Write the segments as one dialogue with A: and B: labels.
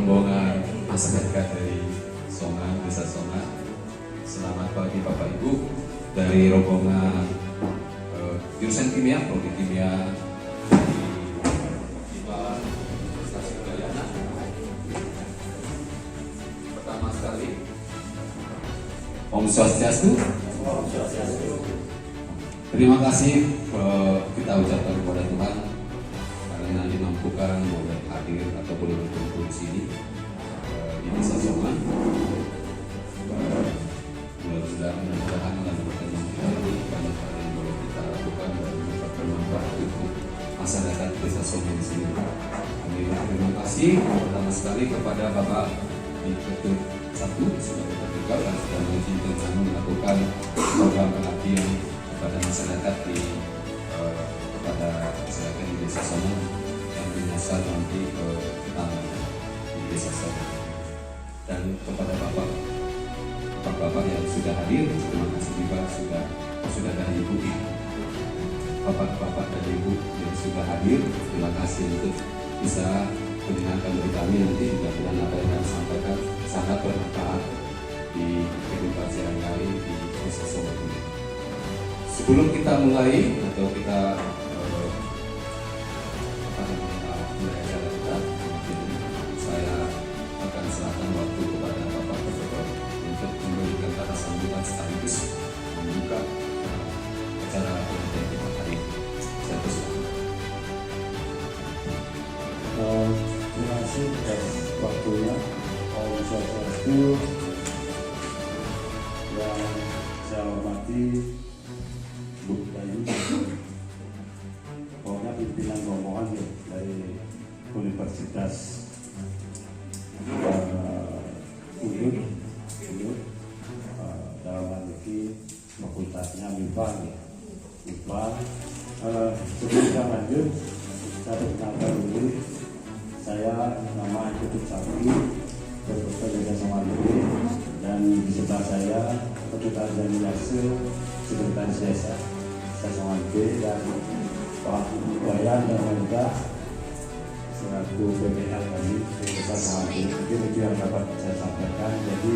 A: rombongan masyarakat dari Songan, Desa Songan. Selamat pagi Bapak Ibu dari rombongan jurusan kimia, prodi kimia di Stasiun Gayana. Pertama sekali, Om Swastiastu. Terima kasih kita ucapkan kepada Tuhan karena dimampukan boleh hadir atau boleh berkumpul di sini di Desa Songan. Mudah-mudahan dalam pertemuan kita ini banyak hal yang boleh kita lakukan dan bermanfaat untuk masyarakat Desa Songan di sini. Kami terima kasih pertama sekali kepada Bapak Direktur 1 sebagai Ketua dan sudah mengizinkan kami melakukan program pengabdian kepada masyarakat kepada masyarakat di Desa Songan yang menyasar nanti ke utama di Desa Songan. Dan kepada Bapak yang sudah hadir, terima kasih juga sudah ada Ibu, Bapak dan Ibu yang sudah hadir, terima kasih untuk bisa mendengarkan dari kami. Nanti juga dengan apa yang kami sampaikan sangat bermanfaat di kehidupan sehari-hari di Desa Songan ini. Sebelum kita mulai atau kita mulai acara kita, saya akan serahkan waktu kepada Bapak Ketua untuk memberikan kata sambutan sekaligus membuka acara pengajian kita hari ini. Saya persilakan.
B: Terima kasih atas waktunya. Om Swastiastu. Yang saya hormati Bu Dayu, pokoknya pimpinan rombongan dari Universitas UUD, dalam hal ini fakultasnya MIPA. Sebelum kita lanjut, saya perkenalkan dulu, saya nama Ikutut Sakti, Dokter Desa Songan dan di sebelah saya Ketua Organisasi Sekretaris Desa Songan dan Pak Wayan dan Wanita selaku BPL kami Desa Songan. Mungkin itu yang dapat saya sampaikan. Jadi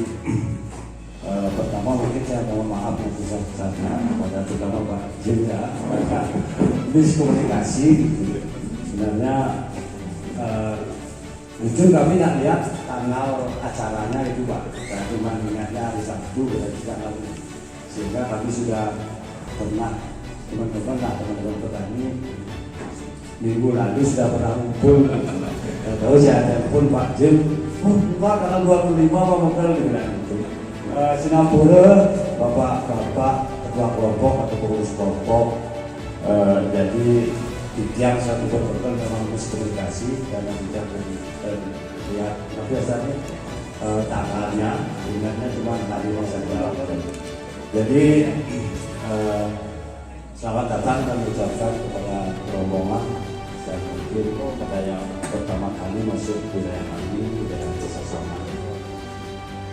B: pertama mungkin saya mohon maaf yang besar-besarnya kepada terutama Pak Jenja karena miskomunikasi sebenarnya. Jujur kami tidak lihat tanggal acaranya itu Pak, saya cuma ingatnya hari Sabtu berarti tanggal ini. Sehingga kami sudah pernah teman-teman petani minggu lalu sudah pernah kumpul. Tahu saya telepon Pak Jim, Pak tanggal 25 Pak Mokal dibilang itu. Singapura, Bapak ketua kelompok atau pengurus kelompok, jadi di tiap satu berperan memang miskomunikasi karena tidak terlihat biasanya tanggalnya ingatnya cuma hari saja. Jadi selamat datang dan ucapkan kepada rombongan dan mungkin kepada yang pertama kali masuk wilayah kami, wilayah Desa Songan.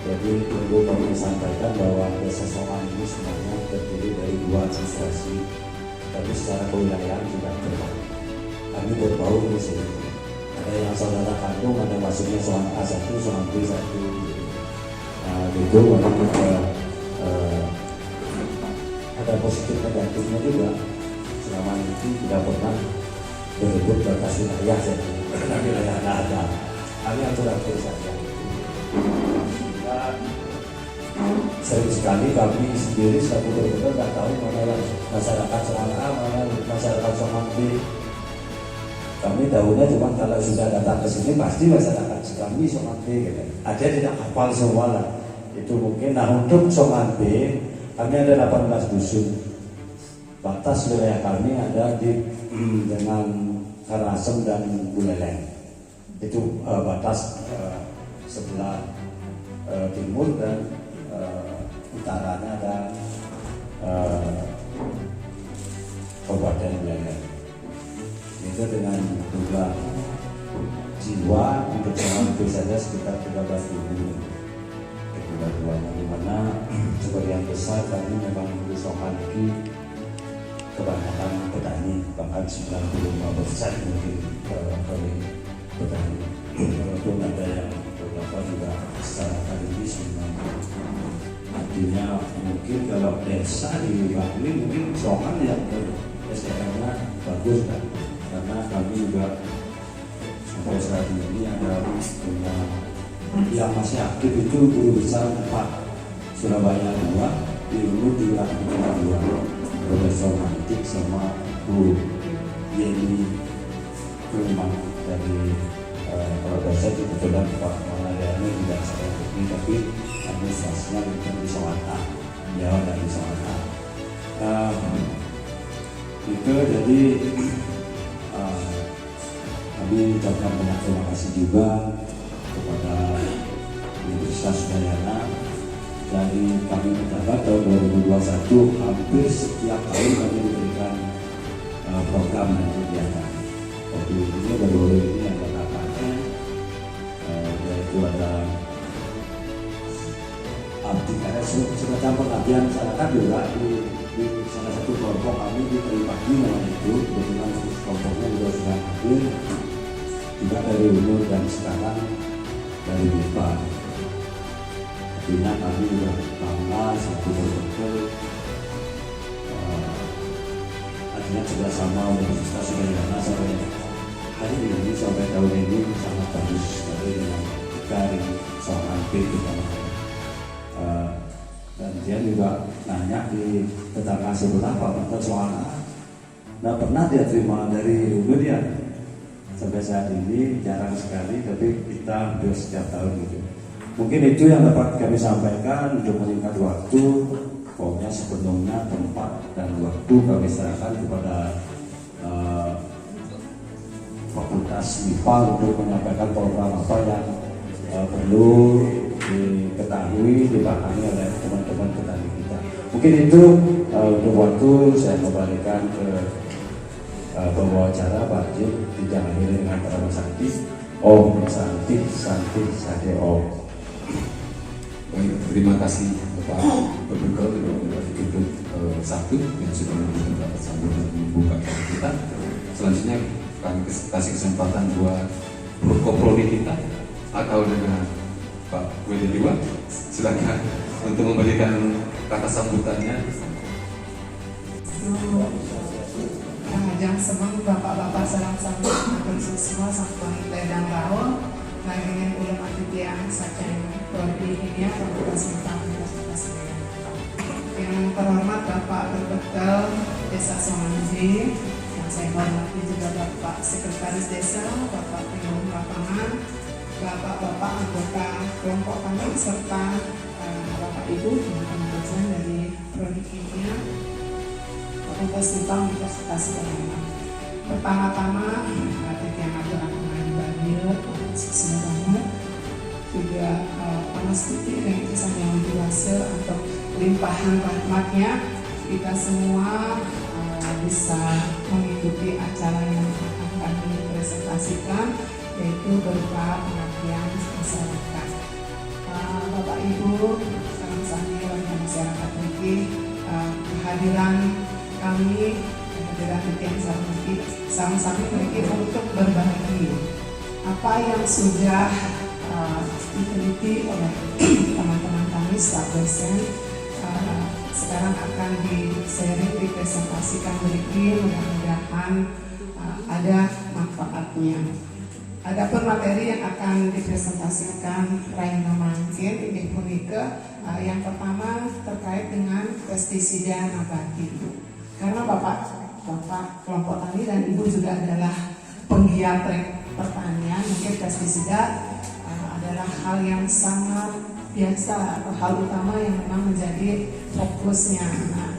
B: Jadi perlu kami sampaikan bahwa Desa Songan ini sebenarnya terdiri dari 2 administrasi, tapi secara kewilayahan juga berbeda. Kami berbau di sini. Ada yang saudara kandung, ada maksudnya Songan A1, Songan B1. Nah, itu ada positif negatifnya juga. Selama ini tidak pernah berebut batas wilayah, karena wilayah ada. Kami atur-atur saja. Sering sekali kami sendiri selaku berbeda tidak tahu mana masyarakat Songan A, mana masyarakat Songan B. Kami tahunya cuma kalau sudah datang ke sini pasti masyarakat kami Songan B gitu. Ada tidak hafal semua lah. Itu mungkin. Nah untuk Songan B kami ada 18 dusun. Batas wilayah kami ada di dengan Karangasem dan Buleleng. Itu batas sebelah timur dan utaranya ada Kabupaten Buleleng. Itu dengan jumlah jiwa untuk Songan B saja sekitar 13.000 kedua-duanya, di mana sebagian besar kami memang di Songan ini kebanyakan petani, bahkan 95% mungkin dari petani, walaupun ada yang secara akademis memang artinya mungkin kalau desa di Bali mungkin soal yang SDM-nya bagus kan, karena kami juga sampai saat ini ada punya yang masih aktif itu guru besar 4 Surabaya 2, di Luhut juga ada 2, Profesor Mantik sama Bu Yeni Kurman dari Profesor di kebetulan Pak Malayani tidak saya ini, tapi administrasinya itu di Sawata, Jawa dari Sawata. Itu jadi kami ucapkan banyak terima kasih juga kepada Universitas Udayana. Dari kami mendapat tahun 2021 hampir setiap tahun kami diberikan program dan kegiatan. Waktu ini baru ini ada katanya, yaitu ada semacam pengabdian masyarakat juga di salah satu kelompok kami diterima di namanya itu, kebetulan kelompoknya juga sudah hadir juga dari umur dan sekarang dari BIPA. Artinya kami juga bangga satu betul artinya kerjasama Universitas Udayana sampai hari ini sampai tahun ini sangat bagus sekali dengan kita yang seorang kita. Dan dia juga nanya di tetangga sebelah Pak Mantan soal nggak pernah dia terima dari dulu dia sampai saat ini jarang sekali, tapi kita hampir setiap tahun gitu. Mungkin itu yang dapat kami sampaikan untuk meningkat waktu. Pokoknya sepenuhnya tempat dan waktu kami serahkan kepada Fakultas MIPA untuk menyampaikan program apa yang perlu diketahui, dipahami oleh teman-teman petani kita. Mungkin itu untuk waktu saya kembalikan ke pembawa acara Pak Jim, diakhiri dengan Pramu Santi. Om Santi Santi Sade Om.
A: Baik, terima kasih Bapak Berbekel dari Gedung 1 yang sudah memberikan dapat sambutan membuka kita. Selanjutnya kami kasih kesempatan buat Prokoprodi kita atau dengan Pak Wedeliwa, silakan untuk memberikan kata sambutannya.
C: Yang semang bapak-bapak sarang sambut akan semua sampai ledang rawa lagi dengan ulang aktivitas saja prodi ini Fakultas MIPA. Yang terhormat Bapak Berbekel Desa Somanji, yang saya hormati juga Bapak Sekretaris Desa, Bapak Pengurus Lapangan, Bapak-bapak anggota kelompok kami serta Bapak Ibu teman-teman dosen dari prodi kimia Fakultas MIPA Universitas Udayana. Pertama-tama yang adalah pemain Babil, sukses banget. Juga Panaskuti dan kisah yang dewasa atau limpahan rahmatnya, kita semua bisa mengikuti acara yang akan kami presentasikan, yaitu berupa pengabdian masyarakat. Bapak Ibu, salam sami warga masyarakat ini, kehadiran kami, kehadiran yang sama-sama memiliki untuk berbagi apa yang sudah diteliti oleh teman-teman kami staf dosen, sekarang akan di-sharing, dipresentasikan berikut, mudah-mudahan ada manfaatnya. Adapun materi yang akan dipresentasikan Raina Mangkin ini punika yang pertama terkait dengan pestisida nabati. Karena Bapak kelompok tani dan Ibu juga adalah penggiat pertanian, mungkin pestisida adalah hal yang sangat biasa atau hal utama yang memang menjadi fokusnya. Nah,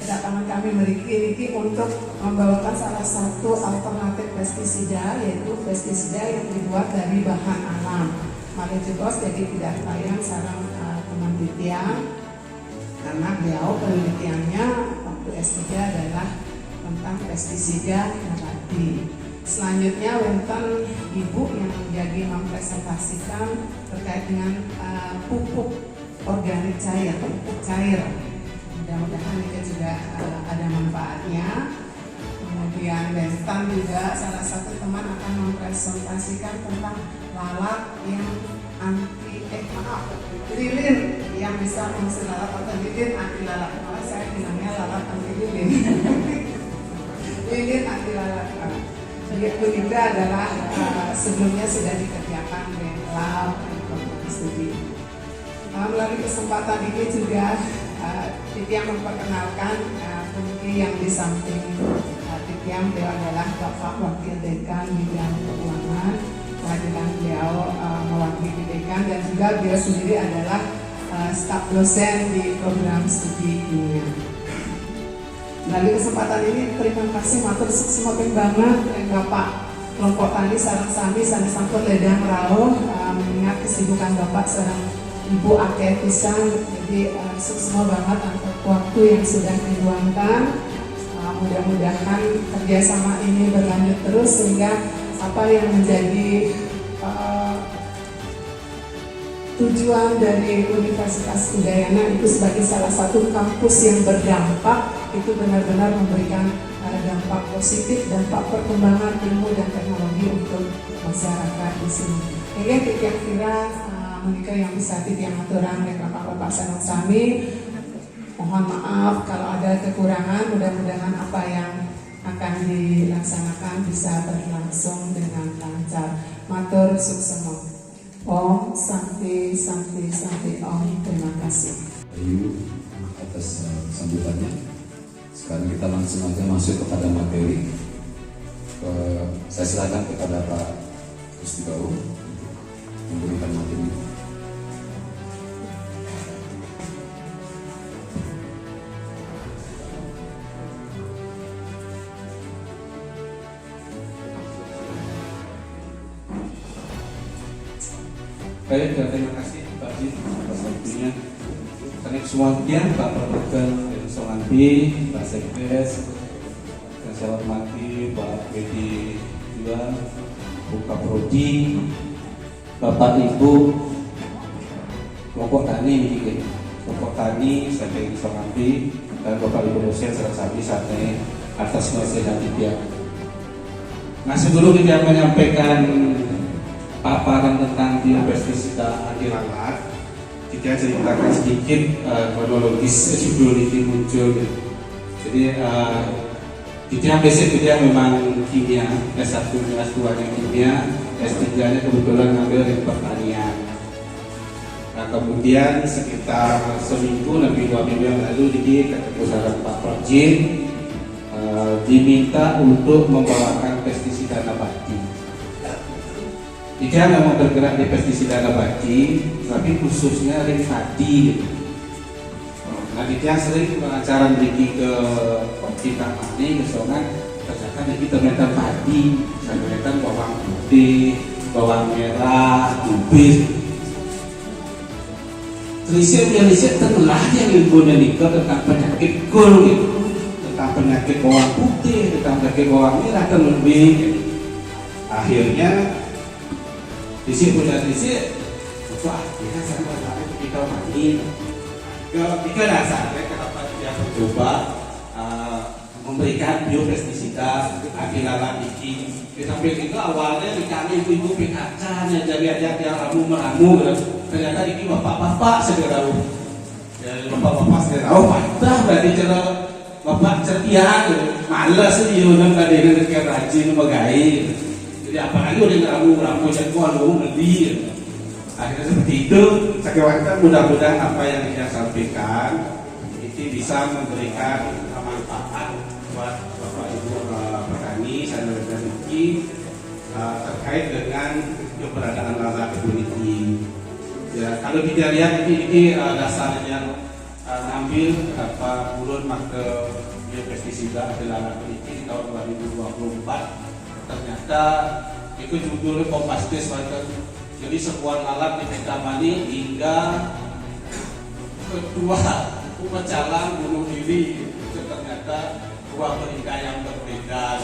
C: kedatangan kami meriki untuk membawakan salah satu alternatif pestisida, yaitu pestisida yang dibuat dari bahan alam. Malejukos jadi tidak tayang sarang teman Titian, karena beliau penelitiannya waktu S3 adalah tentang pestisida nabati. Selanjutnya wonten Ibu yang menjadi mempresentasikan terkait dengan pupuk organik cair, pupuk cair. Mudah-mudahan itu juga ada manfaatnya. Kemudian Bentan juga salah satu teman akan mempresentasikan tentang lalat yang anti bisa fungsi lalat atau lilin anti lalat. Malah saya bilangnya lalat anti lilin. Lilin anti lalat. Begitu juga adalah sebelumnya sudah dikerjakan dengan lab dan studi. Melalui kesempatan ini juga Titiang memperkenalkan fungsi yang di samping Titiang, beliau adalah Bapak Wakil Dekan Bidang Keuangan. Kehadiran beliau mewakili dekan dan juga beliau sendiri adalah staf dosen di program studi dunia. Melalui kesempatan ini terima kasih matur semakin banget Bapak kelompok tani Sarang Sami Sampun Ledang Rao, mengingat kesibukan Bapak seorang ibu akeh pisan, jadi semua banget untuk waktu yang sudah diluangkan. Mudah-mudahan kerjasama ini berlanjut terus sehingga apa yang menjadi tujuan dari Universitas Udayana itu sebagai salah satu kampus yang berdampak, itu benar-benar memberikan dampak positif, dampak perkembangan ilmu dan teknologi untuk masyarakat di sini. Ini Titiang kira menikah yang bisa Titiang aturan oleh Bapak-Bapak Sarang Sami. Mohon maaf kalau ada kekurangan, mudah-mudahan apa yang akan dilaksanakan bisa berlangsung dengan lancar. Matur suksema. Om Santi Santi Santi Om. Terima kasih.
A: Ayu atas sambutannya. Sekarang kita langsung aja masuk kepada materi. Saya silakan kepada Pak Kustigau memberikan materi.
D: Baik, terima kasih Pak Jin atas waktunya. Karena semua sekian Pak Perwakilan dari Songanti, Pak Sekdes, yang saya hormati Pak Bedi juga, Bu Kaprodi, Bapak Ibu, kelompok tani, kelompok tani sampai Songanti, dan Bapak Ibu dosen Sarang Sami sampai atas nasihat Titiang. Nah sebelum kita menyampaikan paparan tentang biopestisida anti lalat, kita ceritakan sedikit kronologis judul ini muncul. Jadi kita basic dia memang kimia, S1 S2-nya kimia, S3-nya kebetulan ngambil dari pertanian. Nah kemudian sekitar seminggu lebih 2 minggu yang lalu di ketemu saran Pak Projin diminta untuk membawakan pestisida nabati. Jika memang bergerak di pestisida nabati, tapi khususnya ring padi. Nah, dia sering pengacara memiliki ke kita padi, ke Songan, ternyata kita meter padi, meter bawang putih, bawang merah, kubis. Riset telah yang ilmunya nikah tentang penyakit kul, tentang penyakit bawang putih, tentang penyakit bawang merah, dan lebih. Akhirnya punya wah, kita sangat tertarik ketika mandi. Ketika dasarnya kenapa dia mencoba memberikan biopestisida anti lalat ini. Di samping itu awalnya di kami ibu-ibu PKK yang jadi yang ramu-meramu, ternyata ini bapak-bapak segera bapak-bapak segera patah berarti cara bapak ceria, malas dia udah nggak ada yang rajin megai. Jadi apalagi udah ramu jadwal beli. Akhirnya seperti itu. Sekarang mudah-mudahan apa yang saya sampaikan ini bisa memberikan manfaat buat Bapak Ibu petani dan rezeki terkait dengan keberadaan lalat ini. Ya, kalau kita lihat ini dasarnya ngambil apa urut make biopestisida adalah lalat ini tahun 2024. Ternyata itu judulnya Kompastis, jadi sebuah lalat di Mekamani hingga kedua pecalang bunuh diri. Itu ternyata dua berita yang berbeda.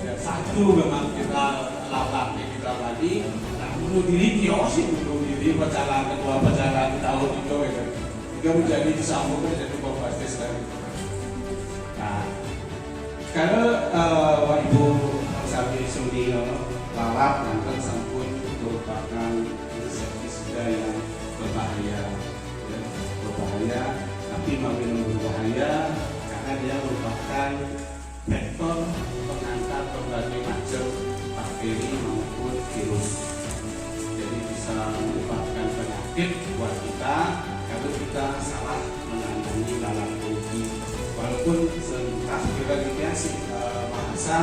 D: Ya, satu memang kita lalat di Mekamani, nah bunuh diri kiosi bunuh diri pecalang kedua pecalang tahun itu ya. Itu menjadi disambung menjadi Kompastis lagi. Nah, kalau Ibu Sami Suni lalat nanti sampun merupakan insektisida yang berbahaya. berbahaya, tapi memang berbahaya karena dia merupakan vektor pengantar berbagai macam bakteri maupun virus. Jadi bisa menyebabkan penyakit buat kita kalau kita salah menangani lalat kulit. Walaupun sebentar kita dikasih bahasa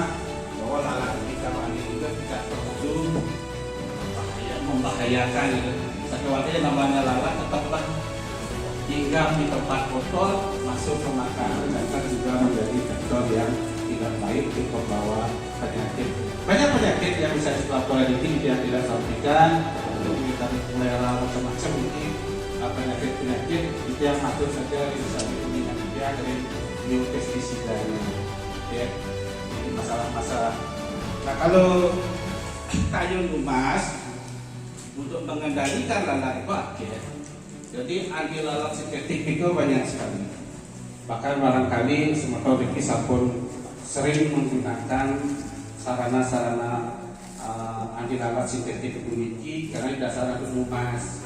D: bahwa lalat kita ini juga tidak terlalu membahayakan gitu. Sekewatir namanya lalat tetaplah hinggap di tempat kotor, masuk ke makanan dan kan juga menjadi faktor yang tidak baik untuk membawa penyakit. Banyak penyakit yang bisa disebabkan ini yang tidak sampaikan untuk kita melera macam-macam ini penyakit-penyakit itu yang masuk saja bisa dihubungkan dia dari biopestisida ya. Ini masalah-masalah. Nah kalau kayu lumas untuk mengendalikan lalat itu jadi anti lalat sintetik itu banyak sekali. Bahkan barangkali semoga Riki Sampun sering menggunakan sarana-sarana anti lalat sintetik kuniki karena dasar lumas.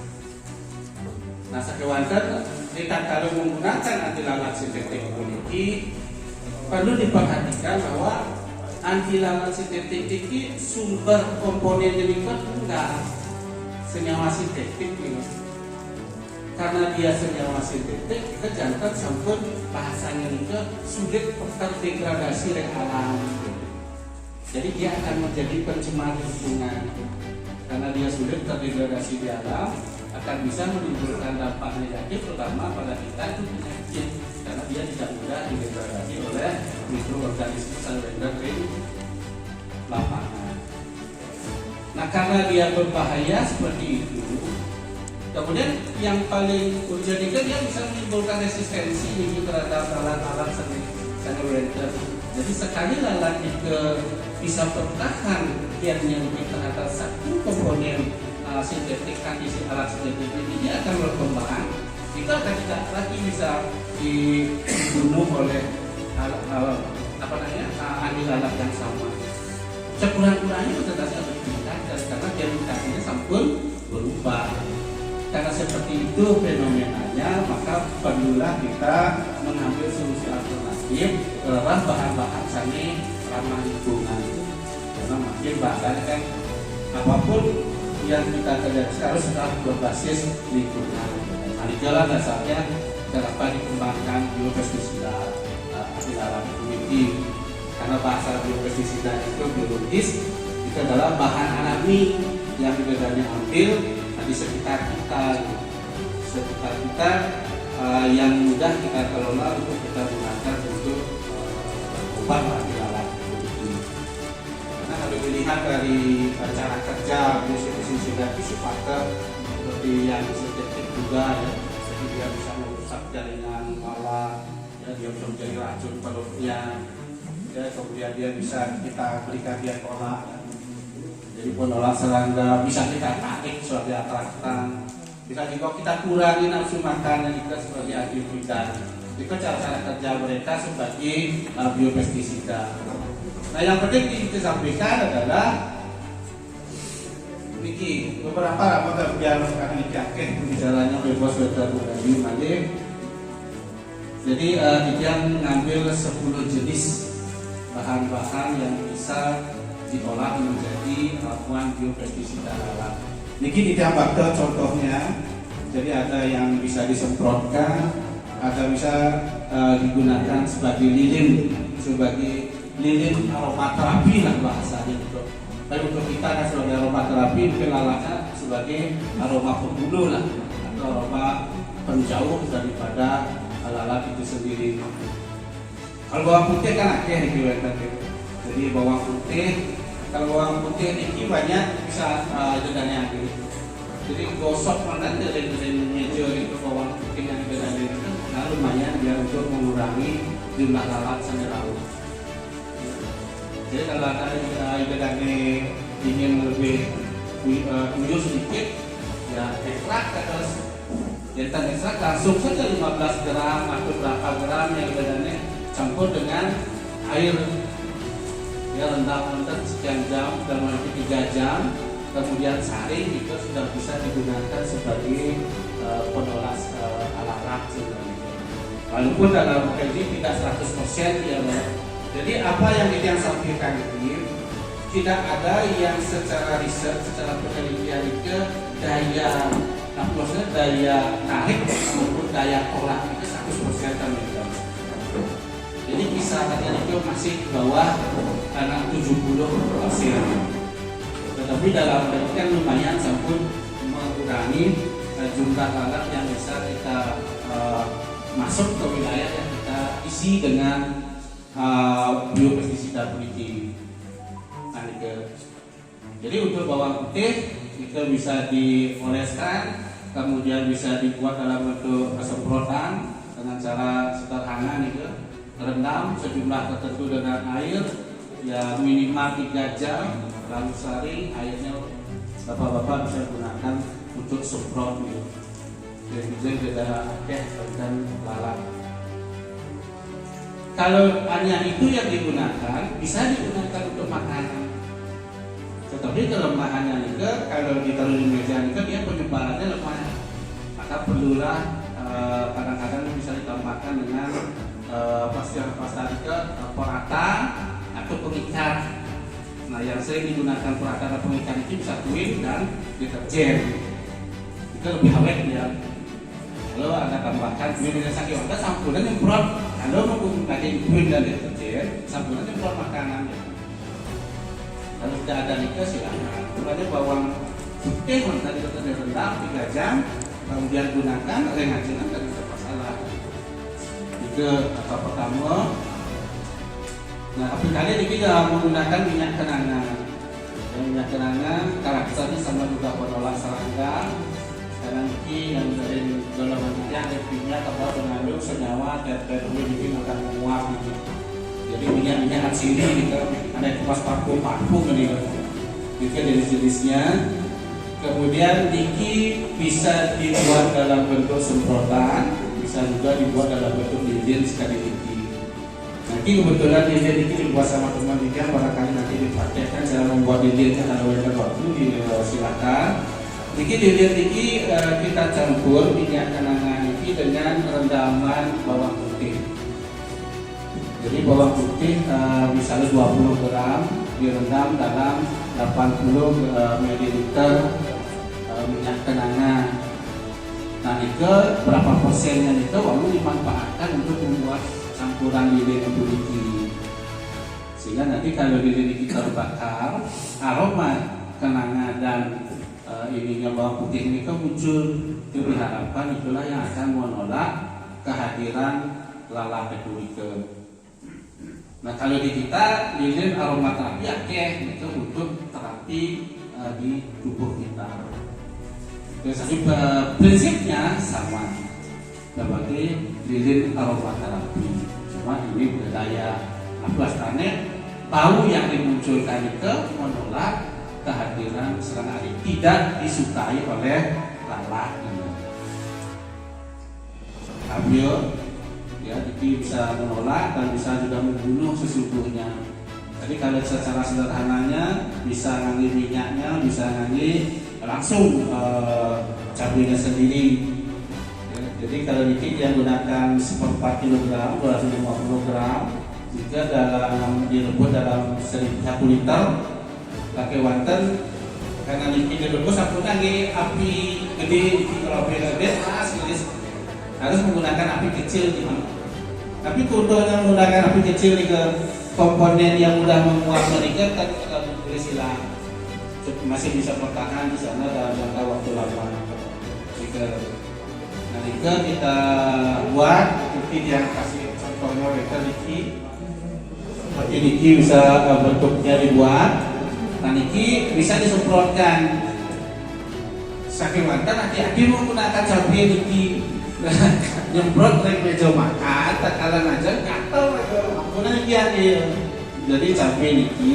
D: Nah sakewanten kita kalau menggunakan anti lalat sintetik kuniki perlu diperhatikan bahwa anti lalat sintetik ini sumber komponennya itu enggak senyawa sintetik gitu. Karena dia senyawa sintetik, kita jantan sampun bahasanya itu sulit terdegradasi oleh alam gitu. Jadi dia akan menjadi pencemar lingkungan. Karena dia sulit terdegradasi di alam, akan bisa menimbulkan dampak negatif terutama pada kita itu penyakit. Karena dia tidak mudah didegradasi oleh mikroorganisme saluran di lapangan. Nah karena dia berbahaya seperti itu, kemudian yang paling urgent itu dia bisa menimbulkan resistensi terhadap alat-alat saluran. Jadi sekali lalat itu bisa bertahan gennya lebih terhadap satu komponen sintetik anti alat sintetik ini dia akan berkembang. Itu akan tidak lagi bisa dibunuh oleh anti lalat yang sama. Sekurang-kurangnya tetap harus ditingkatkan karena dia mutasinya sampun berubah. Karena seperti itu fenomenanya, maka perlulah kita mengambil solusi alternatif terhadap bahan-bahan sani ramah lingkungan. Karena makin bahkan kan apapun yang kita kerjakan harus sudah berbasis lingkungan. Nah, itulah dasarnya kenapa dikembangkan biopestisida anti lalat kulit. Karena bahasa biopestisida itu biologis, itu adalah bahan alami yang kita ambil di sekitar kita, yang mudah kita kelola untuk kita gunakan untuk obat anti lalat kulit. Karena kalau dilihat dari cara kerja biopestisida itu sifatnya seperti yang sintetik juga ya, jadi dia bisa merusak jaringan lalat, ya, dia bisa menjadi racun peluknya. Ya, kemudian dia bisa kita berikan dia tolak ya. Jadi penolak serangga bisa kita tarik sebagai atraktan, bisa juga kita kurangi nafsu makan juga sebagai antiviral. Itu cara-cara kerja mereka sebagai biopestisida. Nah yang penting kita sampaikan adalah Niki beberapa apa biar akan dikakek bicaranya bebas betul lagi Malik. Jadi dia ngambil 10 jenis bahan-bahan yang bisa diolah menjadi ramuan biopestisida lalat. Niki ditambah contohnya, jadi ada yang bisa disemprotkan, ada bisa digunakan sebagai lilin aromaterapi lah bahasanya itu. Tapi untuk kita kan sebagai aromaterapi, mungkin lalatnya sebagai aroma pembunuh lah atau aroma penjauh daripada lalat itu sendiri. Kalau bawang putih kan akeh dikiwatan gitu. Jadi bawang putih, kalau bawang putih ini banyak bisa dedanya gitu. Jadi gosok mana dari meja itu bawang putih yang dedanya itu, nah lumayan biar untuk mengurangi jumlah lalat sendiri. Jadi kalau ada dedanya ingin lebih kuyuh sedikit, ya ekstrak terus. Jadi ekstrak langsung saja 15 gram atau berapa gram yang dedanya campur dengan air, ya rendam sekian jam dan nanti 3 jam, kemudian saring itu sudah bisa digunakan sebagai penolak alat sebenarnya. Walaupun dalam ini tidak 100% ya, jadi apa yang kita sampaikan ini tidak ada yang secara riset, secara penelitian itu daya daya tarik maupun daya tolak itu 100% kan ya. Jadi kisarannya itu masih di bawah karena 70%. Tetapi dalam penelitian lumayan sampun mengurangi jumlah lalat yang bisa kita masuk ke wilayah yang kita isi dengan biopestisida politik. Jadi untuk bawang putih itu bisa dioleskan, kemudian bisa dibuat dalam bentuk semprotan dengan cara sederhana nih, rendam sejumlah tertentu dengan air ya minimal 3 jam, lalu saring airnya bapak-bapak bisa gunakan untuk semprot gitu. Jadi tidak dan lalat. Kalau hanya itu yang digunakan, bisa digunakan untuk makanan. Tetapi kelemahannya juga kalau ditaruh di meja itu dia penyebarannya lemah. Maka perlulah kadang-kadang bisa ditambahkan dengan pasta perata atau pengikat. Nah, yang sering digunakan perata atau pengikat itu bisa kuin dan deterjen. Itu lebih awet ya. Kalau ada tambahkan kuin dengan sakit, ada sampuran nyemprot. Kalau menggunakan kuin dan deterjen, sampuran nyemprot makanan. Ya. Kalau tidak ada nikah silakan. Kemudian bawang putih tadi kita direndam 3 jam, kemudian gunakan rengajinan dan tidak masalah. Itu apa pertama. Nah, aplikasi kita menggunakan minyak kenanga. Minyak kenanga karakternya sama juga penolak serangga. Karena ini yang dari golongan minyak minyak atau mengandung senyawa tetraethyl ini akan menguap gitu. Jadi minyak asli gitu, ada kupas parfum gitu. Itu jenis-jenisnya. Kemudian niki bisa dibuat dalam bentuk semprotan, bisa juga dibuat dalam bentuk lilin sekali niki. Nanti kebetulan lilin niki dibuat sama teman juga, barangkali nanti dipraktekkan cara membuat lilinnya kalau ada waktu silakan. Niki lilin niki kita campur minyak kenanga niki dengan rendaman bawang putih. Jadi bawang putih misalnya 20 gram direndam dalam 80 ml minyak kenanga. Nah itu berapa persennya itu lalu dimanfaatkan untuk membuat campuran lilin ini. Sehingga nanti kalau lilin kita bakar, aroma kenanga dan ininya bawang putih ini muncul. Itu diharapkan itulah yang akan menolak kehadiran lalat peduliker. Nah kalau di kita lilin aromaterapi akeh itu untuk terapi di tubuh kita. Jadi prinsipnya sama seperti lilin aromaterapi. Cuma ini budaya karena bau yang dimunculkan itu menolak kehadiran serangga tidak disukai oleh lalat. Ambil ya, jadi bisa menolak dan bisa juga membunuh sesungguhnya. Jadi kalau secara sederhananya bisa ngangi minyaknya, bisa ngangi langsung cabainya sendiri. Ya, jadi kalau ini dia gunakan 4 kg, 250 gram, jika dalam direbus dalam 1 liter, pakai wanten karena ini direbus aku ngangi api gede, kalau api gede harus menggunakan api kecil gitu. Tapi contohnya menggunakan api kecil ke komponen yang mudah menguap mereka kan boleh silang masih bisa bertahan di sana dalam jangka waktu lama. Jika kita buat seperti yang kasih contohnya mereka niki bisa bentuknya dibuat. Nah niki bisa disemprotkan. Saking wantan hati-hati menggunakan cabai niki. Nyemprot dari meja makan, takalan aja gatel kemudian dia. Jadi cabai niki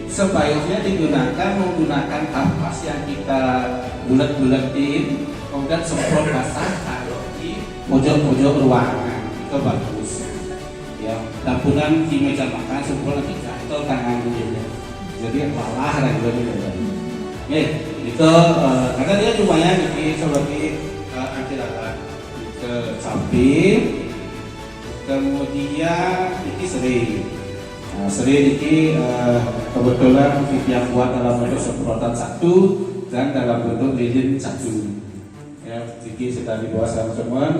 D: sebaiknya menggunakan kapas yang kita bulat-bulatin, kemudian semprot basah taruh di pojok-pojok ruangan itu bagus. Ya, tampunan di meja makan semprot nanti gatel tangan dia. Jadi malah reguler. Ya, itu karena dia lumayan niki sebagai Apik, kemudian ini seri. Nah, seri ini kebetulan yang buat dalam bentuk semprotan satu dan dalam bentuk lilin satu. Ya, ini sudah dibawa sama teman,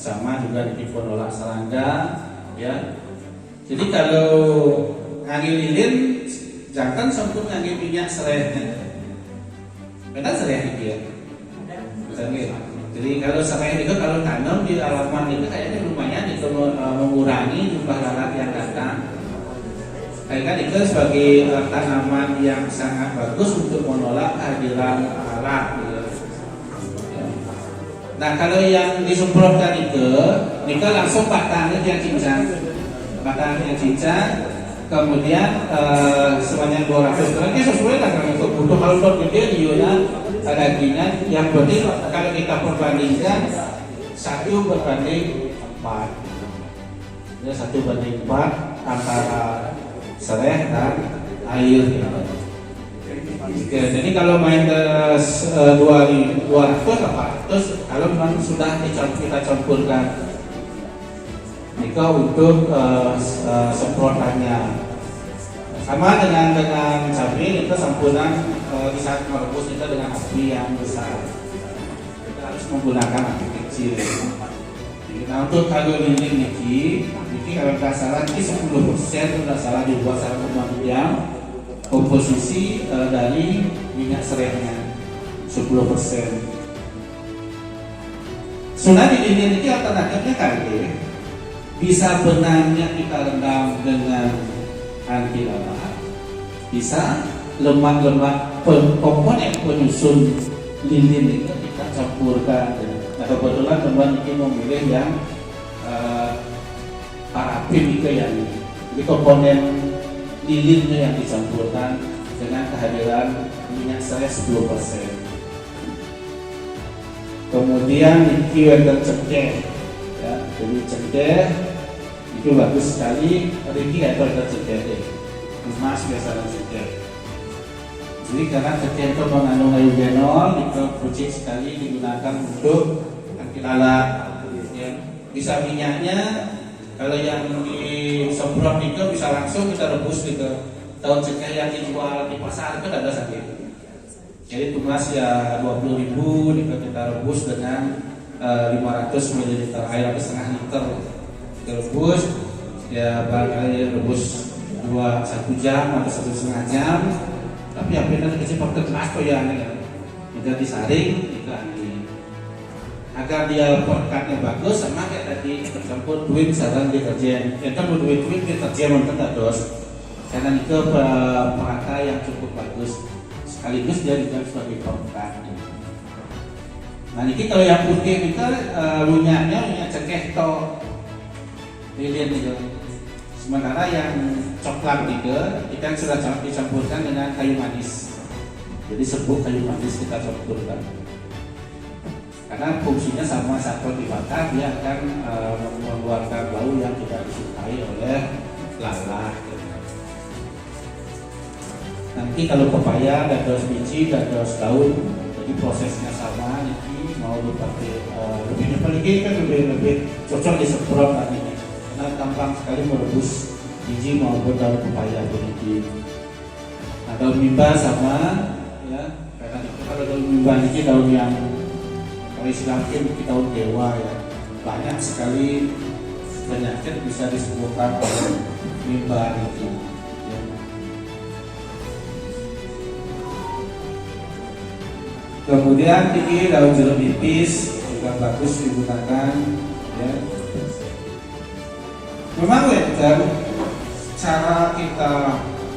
D: sama juga di penolak serangga. Ya, jadi kalau ngangge lilin jangan sempurna ngangge minyak serehnya. Benar sereh itu ya. Jadi kalau sereh itu kalau tanam di halaman itu kayaknya lumayan itu mengurangi jumlah lalat yang datang. Kayaknya itu sebagai tanaman yang sangat bagus untuk menolak kehadiran lalat. Gitu. Ya. Nah kalau yang disemprotkan itu langsung batangnya yang cincang, kemudian sebanyak 200 gram. Ini sesuai dengan untuk butuh kalau gede dia dagingnya yang penting kalau kita perbandingkan 1 berbanding 4 ya 1 banding 4 antara sereh dan air jadi kalau main 200 kalau memang sudah kita campurkan jika untuk semprotannya sama dengan cabai kita sempurna di saat merebus kita dengan api yang besar kita harus menggunakan api kecil. Nah untuk kalau lilin ini kalau tidak salah ini 10% tidak salah dibuat secara umum komposisi dari minyak serehnya 10%. Sudah di lilin ini alternatifnya kali bisa benangnya kita rendam dengan anti lalat, bisa lemak-lemak komponen penyusun lilin itu kita campurkan. Nah kebetulan teman ini memilih yang parafin itu yang jadi komponen lilinnya yang dicampurkan dengan kehadiran minyak sereh 10%. Kemudian ini wonten cengkeh, ya, jadi cengkeh itu bagus sekali. Riki atau cengkeh emas biasa cengkeh. Jadi karena cengkeh itu mengandung eugenol, itu kucing sekali digunakan untuk anti lalat. Ya, bisa minyaknya kalau yang disemprot itu bisa langsung kita rebus gitu. Daun cengkeh yang dijual di pasar itu ada sakit. Jadi tumas ya 20.000 kita rebus dengan 500 ml air atau setengah liter. Rebus ya barangkali rebus 1 jam atau 1,5 jam. Tapi yang benar kecil pakai gelas tuh ya kita disaring kita agar dia perekatnya bagus sama kayak tadi campur duit misalkan deterjen. Kita mau duit deterjen mungkin tak dos. Karena itu perata yang cukup bagus. Sekaligus dia juga sebagai perekat. Nah ini kalau yang putih itu minyak cengkeh atau lilin itu. Sementara yang coklat itu kita sudah dicampurkan dengan kayu manis. Jadi serbuk kayu manis kita campurkan. Karena fungsinya sama saat dibakar dia akan mengeluarkan bau yang tidak disukai oleh lalat. Nanti kalau pepaya dan daun biji dan daun, jadi prosesnya sama. Ini mau dipakai lebih apalagi kan lebih cocok disemprot tadi karena gampang sekali merebus biji maupun daun pepaya ini. Nah daun mimba sama ya, karena kalau daun mimba ini daun yang kalau istilahnya mungkin daun dewa ya, banyak sekali penyakit bisa disembuhkan oleh mimba itu. Kemudian ini daun jeruk nipis juga bagus digunakan ya. Memang wajar cara kita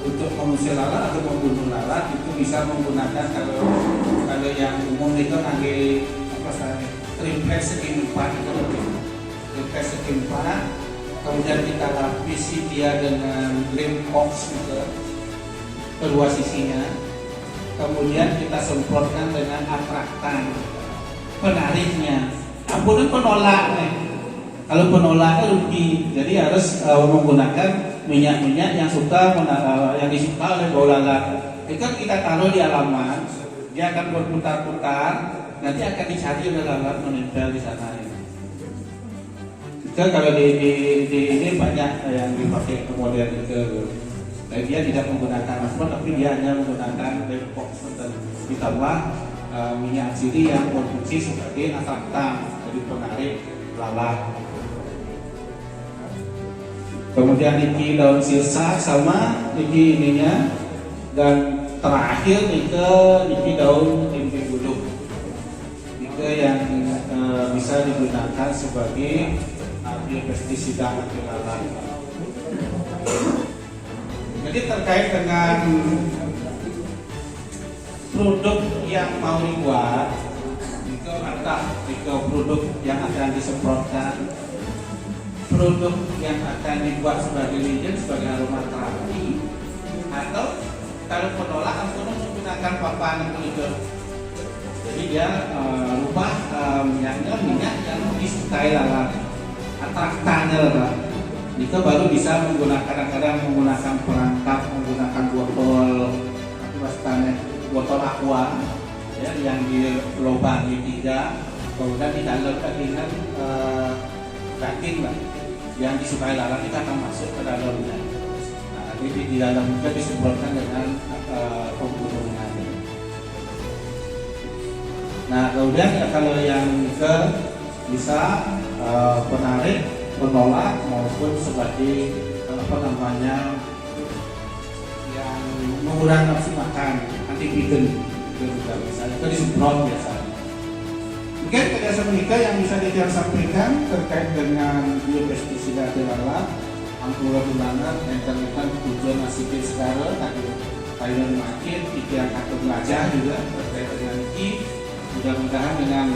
D: untuk mengusir lalat atau membunuh lalat itu bisa menggunakan kalau yang umum itu nanti triplex segi 4 itu lebih triplex segi 4 kemudian kita lapisi dia dengan green box gitu kedua sisinya. Kemudian kita semprotkan dengan atraktan penariknya. Ampunan penolak nih. Kalau penolaknya rugi, jadi harus menggunakan minyak-minyak yang yang disuka oleh bau lalat. Itu kan kita taruh di halaman, dia akan berputar-putar, nanti akan dicari oleh lalat menempel di sana. Ke kalau di ini banyak yang dipakai model ke. Nah, dia tidak menggunakan masker, tapi dia hanya menggunakan box tertentu. Ditambah minyak ciri yang berfungsi sebagai atraktan, jadi penarik lalat. Kemudian iki daun sirsa sama iki ininya, dan terakhir iki daun timpi gulung. Yang bisa digunakan sebagai pestisida anti lalat. Jadi terkait dengan produk yang mau dibuat, itu entah itu produk yang akan disemprotkan, produk yang akan dibuat sebagai legend, sebagai aromaterapi, atau kalau penolakan pun menggunakan papan itu. Jadi dia lupa minyak yang disukai lalat, atraktannya lah. Jika baru bisa menggunakan, kadang-kadang menggunakan perangkap, menggunakan botol aqua ya, yang dilubangi 3, kemudian di dalam dengan daging lah yang disukai lalat kita akan masuk ke dalamnya. Nah, jadi di dalam juga disemprotkan dengan pembunuhan. Nah, kemudian kalau yang ke bisa penarik, penolak maupun sebagai yang mengurangi nafsu makan, anti vegan itu juga bisa. Itu disemprot biasanya. Mungkin kerjasama menikah yang bisa kita sampaikan terkait dengan biopestisida lalat, ampura bulanan, internetan tujuan nasibin sekarang, tadi payung makin, pikiran atau belajar juga terkait dengan ini. Mudah-mudahan dengan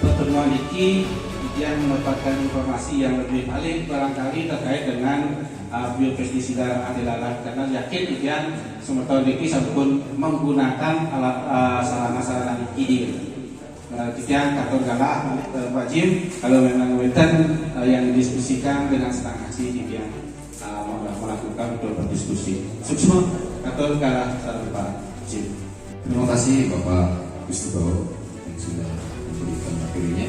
D: pertemuan ini yang mendapatkan informasi yang lebih valid barangkali terkait dengan biopestisida anti lalat, karena yakin ikan sementara ini sampun menggunakan alat sarana-sarana ini. Sekian kata galah Pak Jim, kalau memang wetan yang didiskusikan dengan senang hati dia melakukan untuk berdiskusi. Sukses kata galah Pak Jim.
A: Terima kasih Bapak Gustibawo yang sudah memberikan materinya.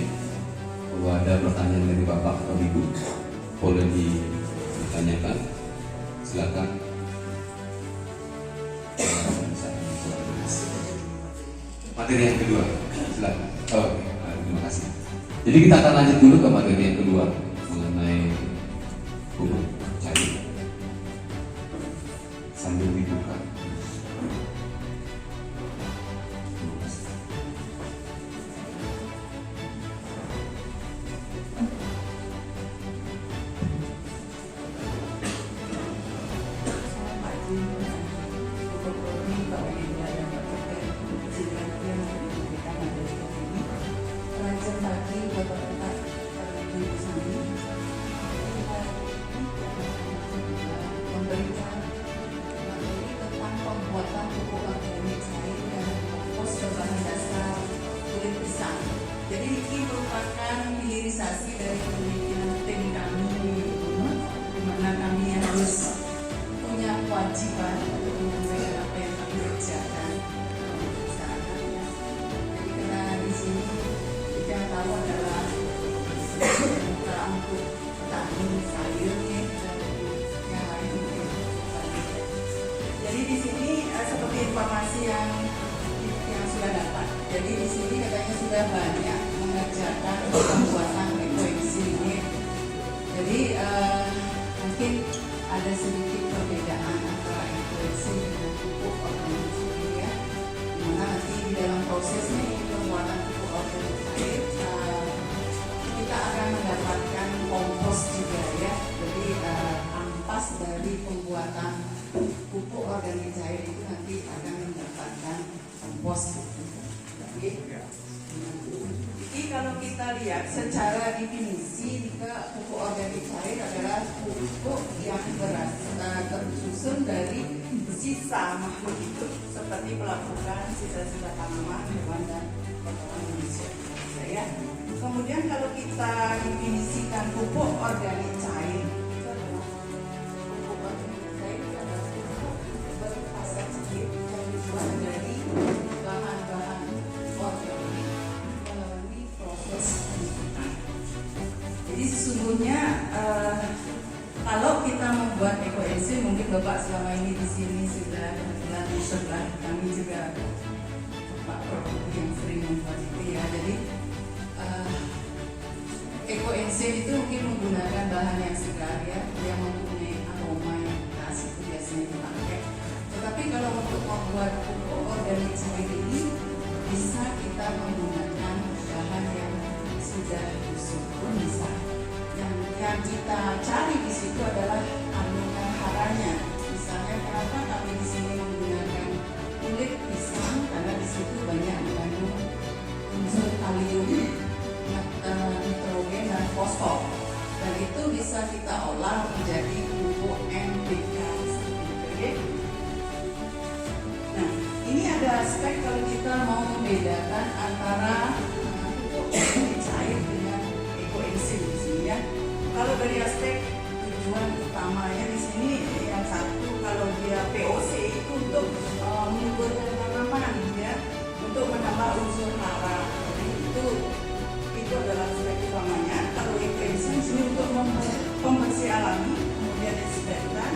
A: Kalau ada pertanyaan dari Bapak atau Ibu, boleh ditanyakan. Silakan. Materi yang kedua, silakan. Oh, terima kasih. Jadi kita akan lanjut dulu ke materi yang kedua mengenai pupuk cair. Sambil dibuka.
E: Jadi ini merupakan hilirisasi dari penelitian tim kami di mana kami harus punya kewajiban untuk menyampaikan apa yang kami kerjakan masyarakatnya. Jadi karena di sini kita tahu adalah sementara untuk petani sayurnya dan yang lain. Jadi di sini seperti informasi yang sudah dapat. Jadi di sini katanya sudah banyak mengerjakan pembuatan ekoiksi ini. Jadi mungkin ada sedikit perbedaan antara ekoiksi dengan pupuk organik ya. Dimana nanti di dalam prosesnya ini pembuatan pupuk organik cair kita akan mendapatkan kompos juga ya. Jadi ampas dari pembuatan pupuk organik cair itu nanti akan mendapatkan kompos. Jadi kalau kita lihat secara definisi pupuk organik cair adalah pupuk yang tersusun dari sisa makhluk hidup seperti pelapukan, sisa-sisa tanaman, hewan dan kotoran manusia. Ya. Kemudian kalau kita definisikan pupuk organik cair itu adalah pupuk organik cair itu adalah pupuk berfasad sedikit yang dibuat dari bahan-bahan organik melalui proses pendidikan. Jadi sesungguhnya Bapak selama ini di sini sudah kebetulan sebelah kami juga Pak Prof yang sering membuat itu ya. Jadi ekoenzim itu mungkin menggunakan bahan yang segar ya, yang mempunyai aroma yang khas, itu biasanya dipakai. Tetapi kalau untuk membuat pupuk organik seperti ini, bisa kita menggunakan bahan yang sudah busuk pun bisa. Yang kita cari di situ adalah kandungan haranya. Misalnya kenapa kami di sini menggunakan kulit pisang, karena di situ banyak mengandung unsur kalium, nitrogen dan fosfor, dan itu bisa kita olah menjadi pupuk NPK. Okay? Nah, ini ada aspek kalau kita mau membedakan antara pupuk organik cair dengan ekoenzim di sini ya. Kalau dari aspek tujuan utamanya di sini yang satu, kalau dia POC itu untuk menyuburkan tanaman ya, untuk menambah unsur hara. Jadi itu adalah aspek utamanya. Kalau ekoenzim ini untuk pembersih alami, kemudian desinfektan,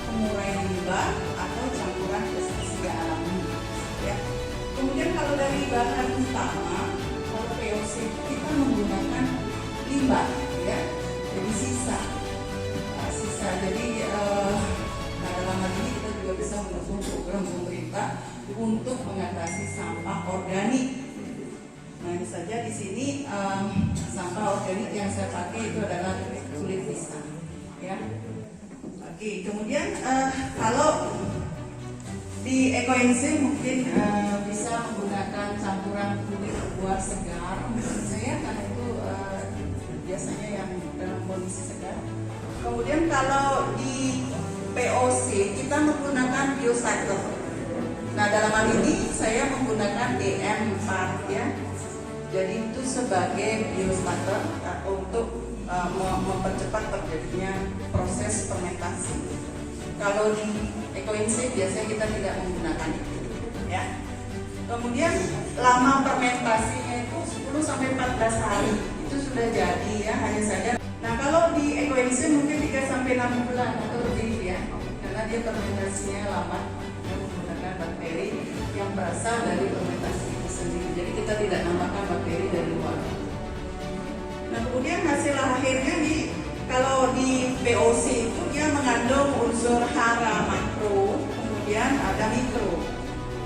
E: pengurai limbah atau campuran pestisida alami. Ya. Kemudian kalau dari bahan utama, kalau POC kita menggunakan limbah, ya, jadi sisa. Jadi dalam hal ini kita juga bisa mendukung program pemerintah untuk mengatasi sampah organik. Nah, ini saja di sini sampah organik yang saya pakai itu adalah kulit pisang, ya. Oke, kemudian kalau di ekoenzim mungkin bisa menggunakan campuran kulit buah segar. Saya karena itu biasanya yang dalam kondisi segar. Kemudian kalau di POC kita menggunakan biocycle. Nah, dalam hal ini saya menggunakan DM4 ya. Jadi itu sebagai biostarter untuk mempercepat terjadinya proses fermentasi. Kalau di ekoenzim biasanya kita tidak menggunakan itu, ya. Kemudian lama fermentasinya itu 10 sampai 14 hari itu sudah jadi ya, hanya saja. Nah, kalau di ekoenzim mungkin 3 sampai 6 bulan atau lebih ya, karena dia fermentasinya lama yang menggunakan bakteri yang berasal dari fermentasi itu sendiri. Jadi kita tidak nambahkan bakteri dari luar. Nah, kemudian hasil akhirnya kalau di POC itu dia mengandung unsur hara makro, kemudian ada mikro.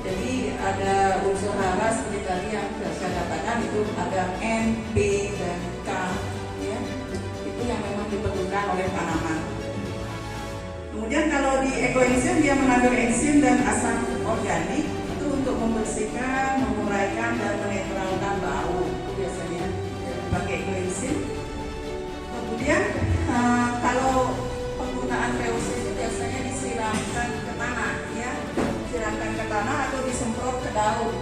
E: Jadi ada unsur hara seperti tadi yang saya katakan itu ada N, P, dan K, ya. Itu yang memang diperlukan oleh tanaman. Kemudian kalau di ekoenzim dia mengandung enzim dan asam organik itu untuk membersihkan, menguraikan, dan menetralkan bau. Itu biasanya pakai ekoenzim. Kemudian kalau penggunaan POC itu biasanya disiramkan ke tanah, ya, disiramkan ke tanah atau disemprot ke daun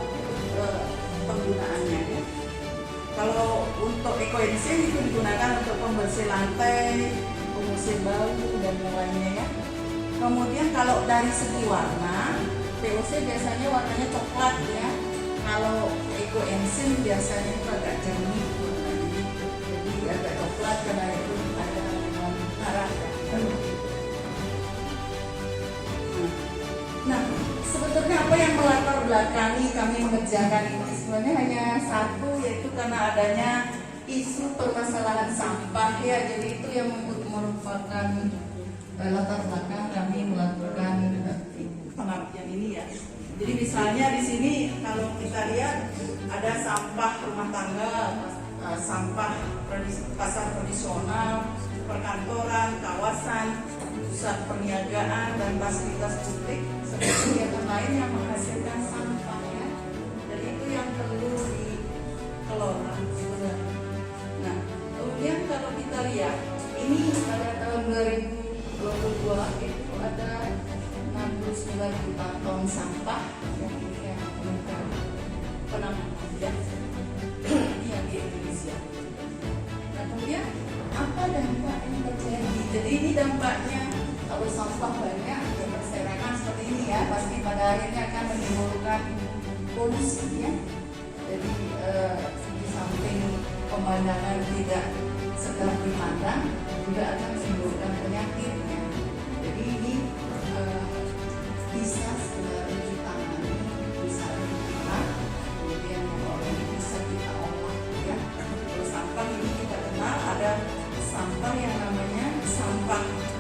E: penggunaannya. Ya. Kalau untuk ekoenzim itu digunakan untuk pembersih lantai, pengusir bau dan yang lainnya ya. Kemudian kalau dari segi warna, POC biasanya warnanya coklat ya. Kalau ekoenzim biasanya itu agak jernih. Jadi agak coklat karena itu ada arah. Nah, sebetulnya apa yang melatar belakangi kami mengerjakan ini sebenarnya hanya satu, yaitu karena adanya isu permasalahan sampah ya. Jadi itu yang merupakan latar belakang kami melakukan pengabdian ini ya. Jadi misalnya di sini kalau kita lihat ada sampah rumah tangga, sampah pasar tradisional, perkantoran, kawasan, pusat perniagaan, dan fasilitas publik serta kegiatan lain yang menghasilkan sampah ya. Jadi itu yang perlu dikelola sebenarnya. Nah, kemudian kalau kita lihat ini pada tahun 2022 itu ada 69 juta ton sampah yang kita penampungan ya di Indonesia. Nah, kemudian apa dampak yang terjadi? Jadi ini dampaknya kalau sampah banyak yang berserakan seperti ini ya, pasti pada akhirnya akan menimbulkan polusi ya. Jadi di samping pemandangan tidak sedap dipandang juga akan menimbulkan penyakit ya. Jadi ini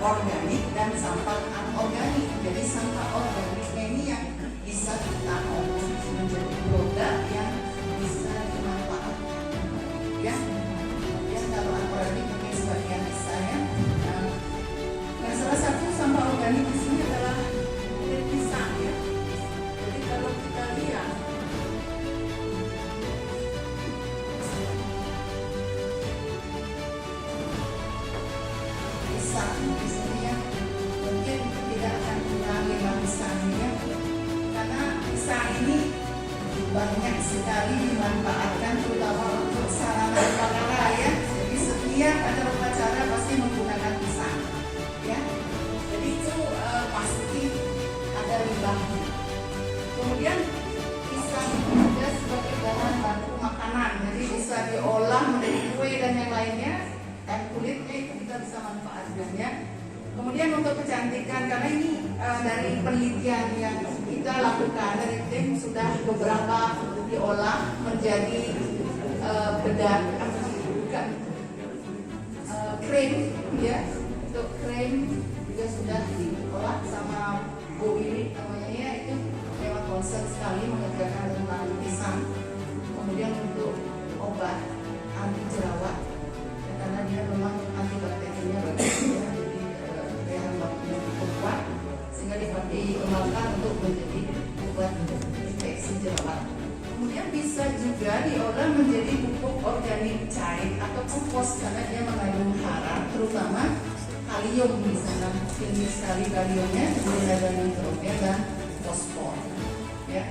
E: organik dan sampah anorganik. Jadi sampah organiknya ini yang bisa kita olah menjadi produk yang bisa dimanfaatkan. Ya, ya kalau anorganik mungkin sebagian bisa ya. Nah, salah satu sampah organik di sini adalah kulit pisang ya. Jadi kalau kita lihat pisang di sini ya, mungkin tidak akan kurang 5 pisang ya, karena pisang ini banyak sekali dimanfaatkan terutama untuk sarana upacara ya. Jadi setiap ada upacara pasti menggunakan pisang ya. Jadi itu pasti ada limbahnya. Kemudian pisang juga sebagai bahan baku makanan, jadi bisa diolah menjadi kue dan yang lainnya, dan kulitnya itu kita bisa manfaatkan ya. Kemudian untuk kecantikan, karena ini dari penelitian yang kita lakukan dari tim sudah beberapa diolah menjadi bedak bukan krim ya. Untuk krim juga sudah diolah sama Bu Wiwi namanya ya, itu memang concern sekali mengerjakan tentang pisang. Kemudian untuk obat anti jerawat ya, karena dia memang antibakterinya bagus ya, jadi daya bakterinya cukup kuat sehingga dikembangkan untuk menjadi obat infeksi jerawat. Kemudian bisa juga diolah menjadi pupuk organik cair atau kompos karena dia mengandung hara, terutama kalium di sana, tinggi sekali kaliumnya, kemudian ada nitrogen dan fosfor. Ya.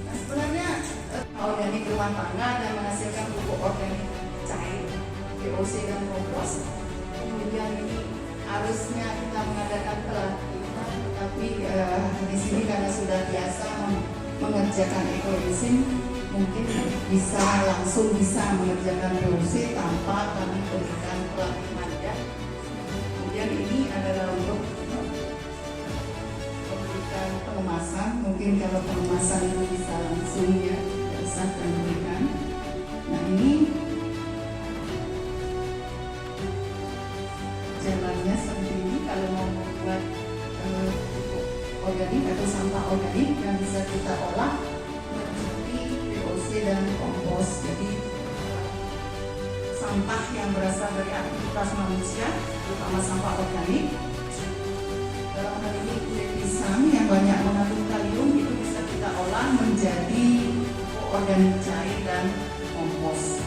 E: Nah, sebenarnya organik rumah tangga dan menghasilkan pupuk organik cair, VOC dan kompos. Kemudian ini harusnya kita mengadakan pelatihan, tapi di sini karena sudah biasa mengerjakan ekoenzim, mungkin bisa langsung bisa mengerjakan VOC tanpa kami berikan pelatihan ya. Kemudian ini adalah untuk memberikan pengemasan, mungkin kalau pengemasan itu bisa langsung ya, bisa dan berikan. Nah ini jalannya seperti ini. Kalau mau membuat organik atau sampah organik yang bisa kita olah menjadi VOC dan kompos. Jadi sampah yang berasal dari aktivitas manusia, terutama sampah organik, dalam hal ini kulit pisang yang banyak mengandung kalium, itu bisa kita olah menjadi organik cair dan kompos.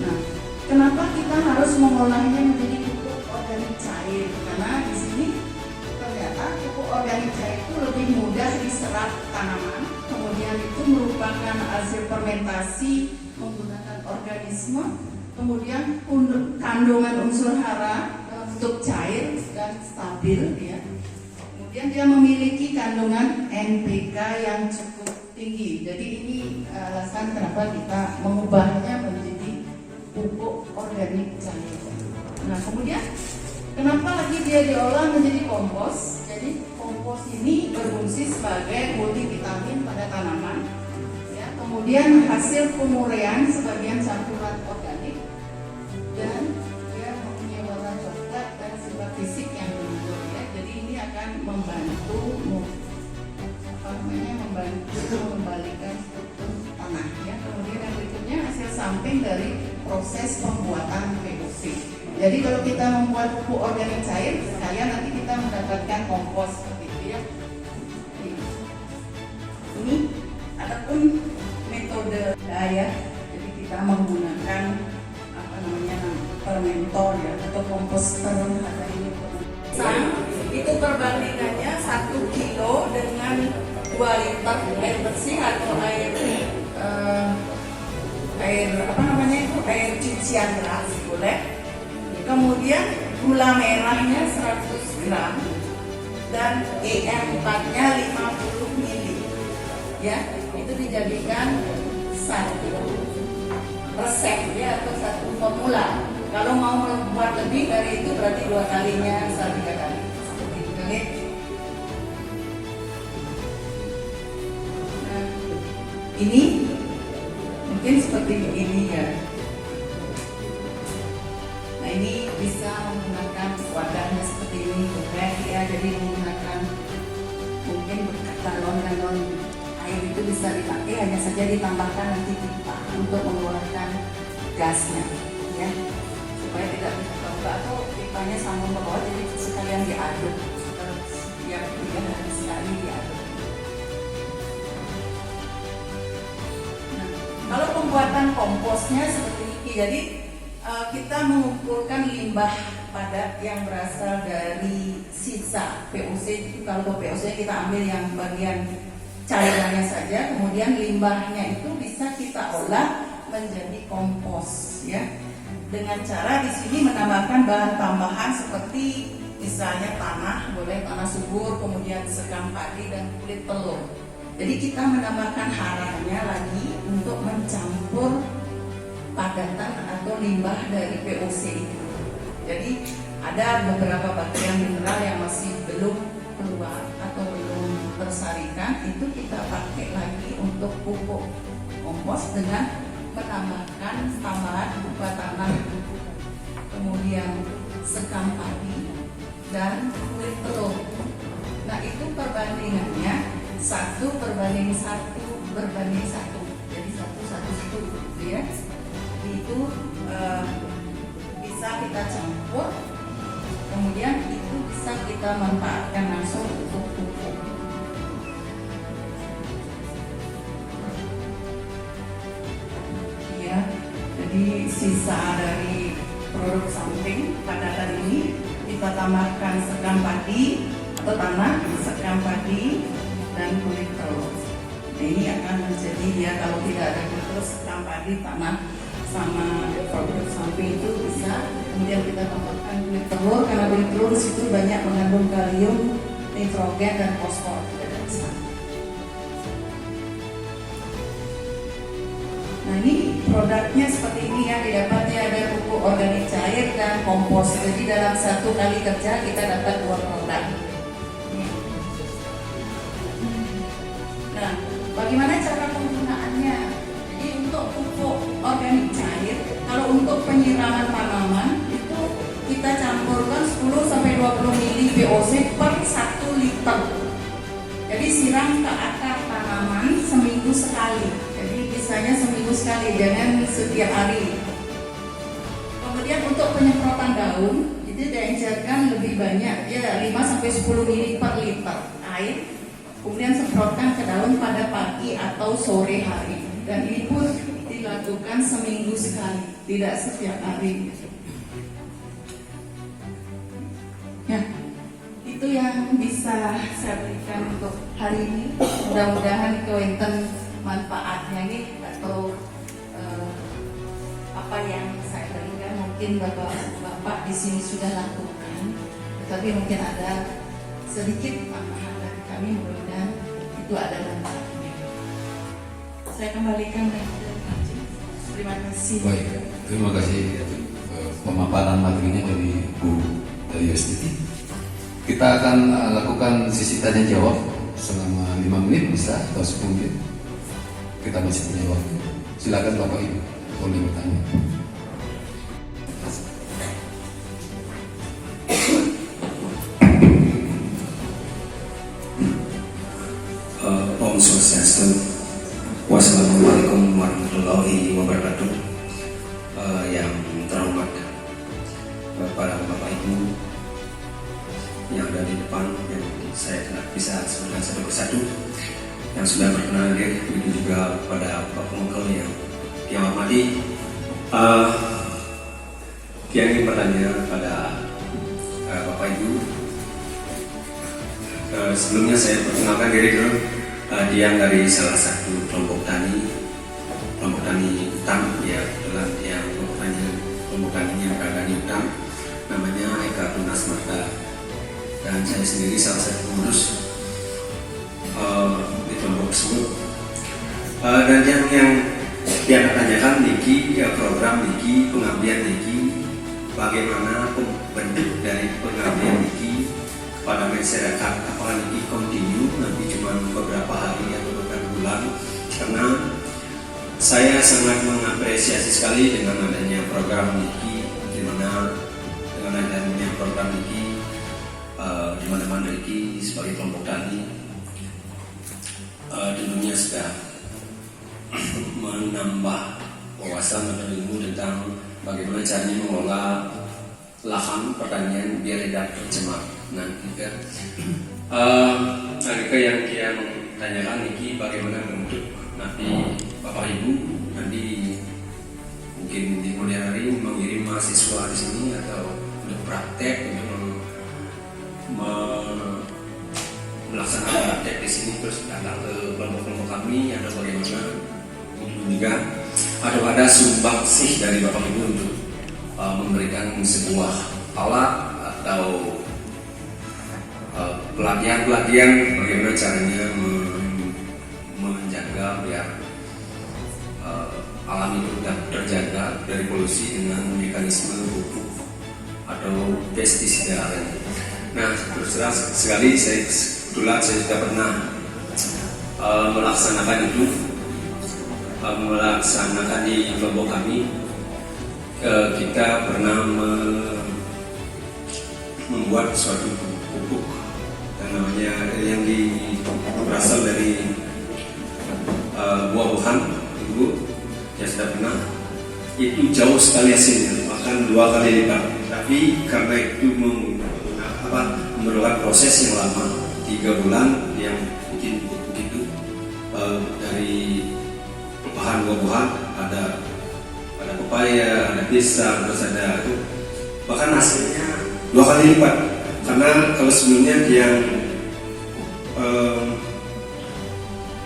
E: Nah, kenapa kita harus mengolahnya menjadi pupuk organik cair? Karena di sini ternyata pupuk organik cair itu lebih mudah diserap tanaman. Kemudian itu merupakan hasil fermentasi menggunakan organisme. Kemudian kandungan unsur hara untuk cair dan stabil ya. Kemudian dia memiliki kandungan NPK yang cukup tinggi. Jadi ini alasan kenapa kita mengubahnya menjadi pupuk organik cair. Nah kemudian kenapa lagi dia diolah menjadi kompos? Jadi kompos ini berfungsi sebagai multivitamin pada tanaman. Ya, kemudian hasil pemurnian sebagian campuran organik dan dia mempunyai warna coklat dan sifat fisik yang menonjol ya. Jadi ini akan membantu mengembalikan struktur tanah ya. Kemudian yang berikutnya hasil samping dari proses pembuatan VOC. Jadi kalau kita membuat pupuk organik cair, sekalian nanti kita mendapatkan kompos seperti itu ya. Ini ataupun metode ya. Jadi kita menggunakan fermentor ya atau komposter ada ini. Itu perbandingannya 1 kilo dengan 2 liter air bersih atau air cucian beras boleh. Kemudian gula merahnya 100 gram dan EM4-nya 50 ml. Ya, itu dijadikan satu resep ya atau satu formula. Kalau mau membuat lebih dari itu berarti 2 kalinya, 3 kali. Seperti itu kan ya. Nah, ini mungkin seperti ini ya. galon-galon air itu bisa dipakai, hanya saja ditambahkan nanti pipa untuk mengeluarkan gasnya, ya, supaya tidak terbuka atau pipanya sambung ke bawah, jadi sekalian diaduk, setiap 3 hari sekali diaduk. Nah, kalau pembuatan komposnya seperti ini, jadi kita mengumpulkan limbah padat yang berasal dari sisa POC. Kalau POC kita ambil yang bagian cairannya saja, kemudian limbahnya itu bisa kita olah menjadi kompos, ya. Dengan cara di sini menambahkan bahan tambahan seperti misalnya tanah, boleh tanah subur, kemudian sekam padi dan kulit telur. Jadi kita menambahkan haranya lagi untuk mencampur padatan atau limbah dari POC itu. Jadi ada beberapa bagian mineral yang masih belum keluar atau belum tersarikan, itu kita pakai lagi untuk pupuk kompos dengan menambahkan tambahan berupa tanah, kemudian sekam padi dan kulit telur. Nah, itu perbandingannya 1:1 jadi 1:1 gitu ya. Itu bisa kita campur, kemudian itu bisa kita manfaatkan langsung untuk pupuk. Ya, jadi sisa dari produk samping padatan ini kita tambahkan sekam padi atau tanah, sekam padi dan kulit telur. Nah, ini akan menjadi, ya, kalau tidak ada kulit telur, sekam padi, tanah sama produk samping itu bisa. Kemudian kita tambahkan kulit telur, karena kulit telur di situ banyak mengandung kalium, nitrogen dan fosfor. Nah, ini produknya seperti ini ya, didapatnya ada pupuk organik cair dan kompos. Jadi dalam 1 kali kerja kita dapat 2 produk. Nah, bagaimana cara penggunaannya? Jadi untuk pupuk organik cair, kalau untuk penyiraman tanaman itu kita campurkan 10-20 ml VOC per 1 liter. Jadi siram ke akar tanaman seminggu sekali. Jadi biasanya seminggu sekali, jangan setiap hari. Kemudian untuk penyemprotan daun itu dianjurkan lebih banyak, ya 5-10 ml per liter air. Kemudian semprotkan ke daun pada pagi atau sore hari. Dan ini pun dilakukan seminggu sekali, tidak setiap hari. Ya, itu yang bisa saya berikan untuk hari ini. Mudah-mudahan kewenten manfaatnya ini atau apa yang saya berikan mungkin bapak di sini sudah lakukan, tetapi mungkin ada sedikit tambahan dari kami, mudah-mudahan itu ada manfaatnya. Saya kembalikan ke terima kasih.
A: Baik, terima kasih pemaparan materinya dari Bu Yustuti. Kita akan lakukan sesi tanya jawab selama 5 menit bisa atau 10 menit. Kita masih punya waktu. Silakan Bapak Ibu boleh bertanya.
F: Om Swastiastu. Wassalamualaikum warahmatullahi wabarakatuh. Yang terhormat para Bapak Ibu yang ada di depan, yang saya tidak bisa sebutkan satu persatu, yang sudah berkenan hadir, begitu juga pada Bapak Pengkel yang hormati. Yang ingin bertanya kepada Bapak Ibu, sebelumnya saya perkenalkan diri dulu. Dia dari salah satu kelompok tani hutan, ya, kebetulan yang kelompok taninya berada di hutan, namanya Eka Tunas Marta, dan saya sendiri salah satu pengurus di kelompok tersebut. Dan yang tanyakan Niki, program Niki, pengabdian Niki, bagaimana bentuk dari pengabdian Niki pada masyarakat, apakah Niki continue nanti cuma beberapa hari atau beberapa bulan, karena saya sangat mengapresiasi sekali dengan adanya program Niki, di mana dengan adanya program Niki di mana-mana Niki sebagai kelompok tani tentunya sudah menambah wawasan atau ilmu tentang bagaimana caranya mengelola lahan pertanian biar tidak tercemar. Nah, Nika yang tanyakan Niki bagaimana bentuk nanti Bapak Ibu nanti mungkin di kemudian hari mengirim mahasiswa di sini atau untuk praktek untuk melaksanakan praktek di sini terus datang ke kelompok-kelompok kami atau bagaimana juga ada sumbangsih dari Bapak Ibu untuk memberikan sebuah alat atau pelatihan bagaimana caranya menjaga biar alam itu tidak terjaga dari polusi dengan mekanisme pupuk atau pestisida. Nah, terus terang sekali saya kebetulan saya sudah pernah melaksanakan itu, melaksanakan di kelompok kami. Kita pernah membuat suatu pupuk namanya yang berasal dari buah-buahan itu ya sudah pernah, itu jauh sekali hasilnya, bahkan 2 kali lipat. Tapi karena itu memerlukan proses yang lama, 3 bulan yang bikin pupuk itu dari bahan buah-buahan ada pepaya, ada pisang, terus ada itu, bahkan hasilnya 2 kali lipat. Karena kalau sebelumnya yang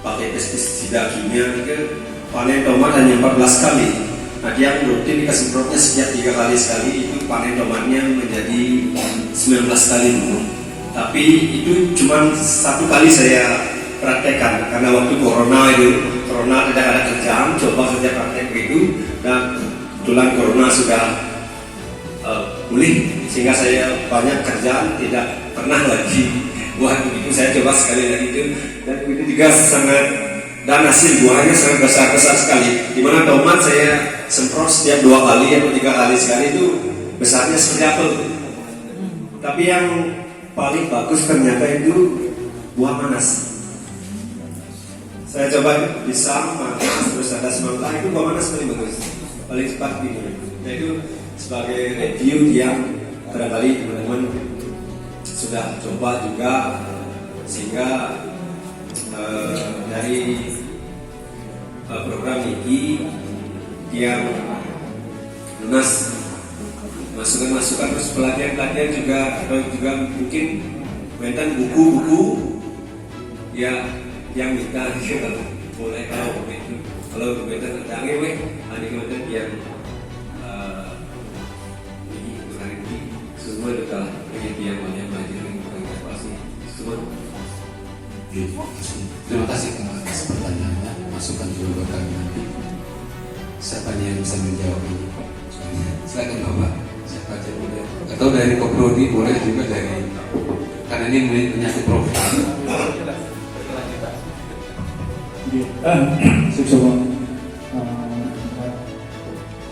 F: pakai pestisida kimia itu panen tomat hanya 14 kali. Nah, dia rutin disemprotnya setiap 3 kali sekali, itu panen tomatnya menjadi 19 kali. Tapi itu cuma 1 kali saya praktekkan karena waktu corona tidak ada kerjaan, coba kerja praktek begitu. Dan kebetulan corona sudah pulih sehingga saya banyak kerjaan, tidak pernah lagi buat begitu. Saya coba sekali lagi itu, dan itu juga sangat, dan hasil buahnya sangat besar sekali. Dimana tomat saya semprot setiap 2 kali atau 3 kali sekali itu besarnya seperti apel. Tapi yang paling bagus ternyata itu buah manas. Saya coba pisang, manas, terus ada semangka, itu buah manas paling bagus, paling cepat gitu. Nah, itu sebagai review yang barangkali teman-teman sudah coba juga, sehingga dari program ini yang lunas masukan-masukan, terus pelatihan juga, atau juga mungkin mainkan buku-buku ya yang minta mulai tahu itu kalau mainkan tentang ada kemudian yang semua sudah penelitian banyak belajar pasti semua.
A: Terima kasih atas pertanyaannya, masukan juga kami nanti. Siapa yang bisa menjawab ini? Silakan Bapak. Siapa aja boleh. Atau dari Koprodi boleh juga dari, karena ini menyangkut program.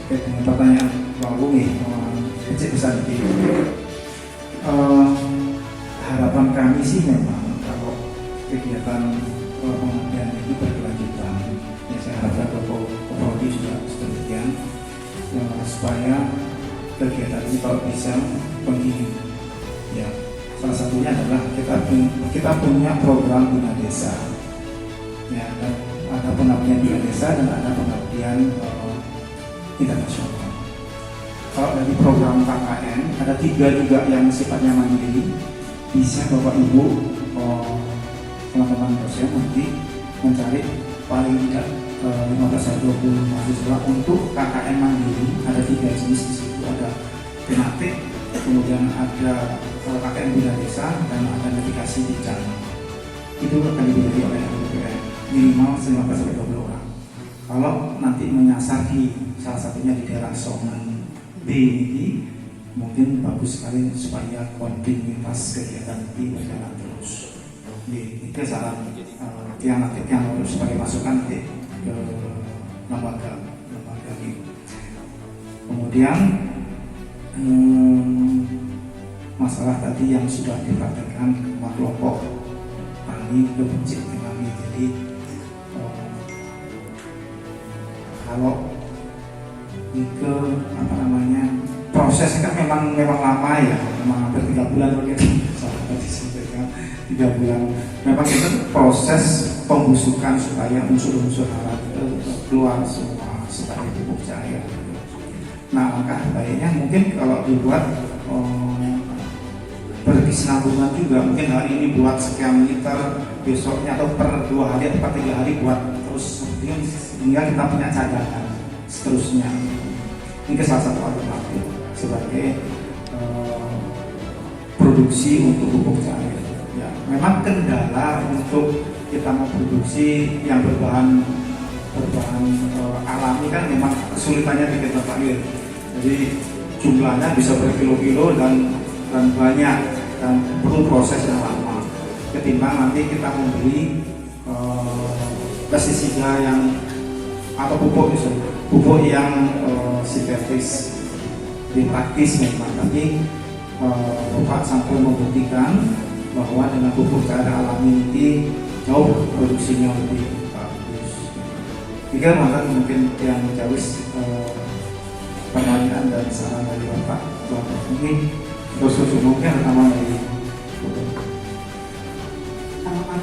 G: Terkait dengan pertanyaan Bang Bumi, kecil besar di harapan kami sih memang kalau kegiatan pengabdian ini berkelanjutan, ya saya harapkan Koprodi juga sedemikian, supaya kegiatan ini kalau bisa continue. Ya, salah satunya adalah kita punya program bina desa. Ya, dan ada pengabdian bina desa dan ada pengabdian internasional. Kalau dari program KKN ada 3 juga yang sifatnya mandiri, bisa Bapak Ibu teman-teman dosen nanti mencari paling tidak 15-20 mahasiswa untuk KKN mandiri. Ada 3 jenis di situ, ada tematik, kemudian ada KKN bina desa, dan ada navigasi bencana. Itu akan dibiayai oleh APBN minimal 15-20 orang. Kalau nanti menyasar di salah satunya di daerah Songan B ini, mungkin bagus sekali supaya kontinuitas kegiatan ini berjalan terus. Itu saran yang harus sebagai masukan ke lembaga ini. Kemudian masalah tadi yang sudah dipraktekkan kelompok tani ke kami, jadi kalau ke apa namanya prosesnya kan memang lama ya, memang hampir 3 bulan begitu tadi disampaikan 3 bulan. Memang itu proses pembusukan supaya unsur-unsur hara itu keluar semua sebagai pupuk cair. Nah, langkah baiknya mungkin kalau dibuat berkesinambungan juga, mungkin hari ini buat sekian liter, besoknya atau per 2 hari atau per 3 hari buat terus, sehingga kita punya cadangan seterusnya. Ini salah satu alternatif sebagai produksi untuk pupuk cair. Ya, memang kendala untuk kita memproduksi yang berbahan alami kan memang kesulitannya di kita panggil. Jadi jumlahnya bisa berkilo-kilo dan banyak dan perlu proses yang lama. Ketimbang nanti kita membeli pestisida yang atau pupuk yang sintetis, lebih praktis memang. Tapi Bapak sampai membuktikan bahwa dengan pupuk cair alami ini jauh produksinya lebih bagus. Tiga maka mungkin yang jawis pertanyaan dan saran dari Bapak mungkin terus mungkin rekaman dari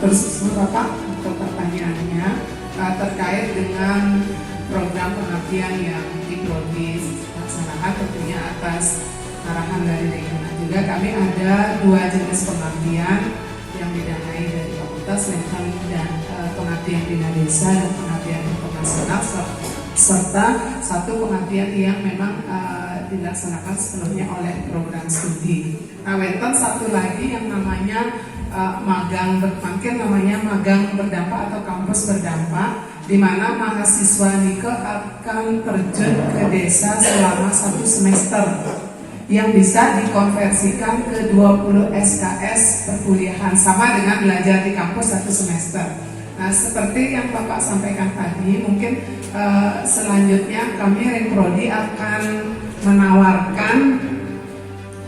C: terus Bapak untuk pertanyaannya terkait dengan program pengabdian yang dilaksanakan tentunya atas arahan dari Regional. Juga kami ada 2 jenis pengabdian yang didanai dari Fakultas Menhan dan pengabdian Bina Desa dan pengabdian internasional, serta satu pengabdian yang memang dilaksanakan sepenuhnya oleh program studi. Nah, wenten satu lagi yang namanya magang berdampak atau kampus berdampak, di mana mahasiswa Nike akan terjun ke desa selama 1 semester yang bisa dikonversikan ke 20 SKS perkuliahan, sama dengan belajar di kampus 1 semester. Nah, seperti yang Bapak sampaikan tadi, mungkin selanjutnya kami Renprodi akan menawarkan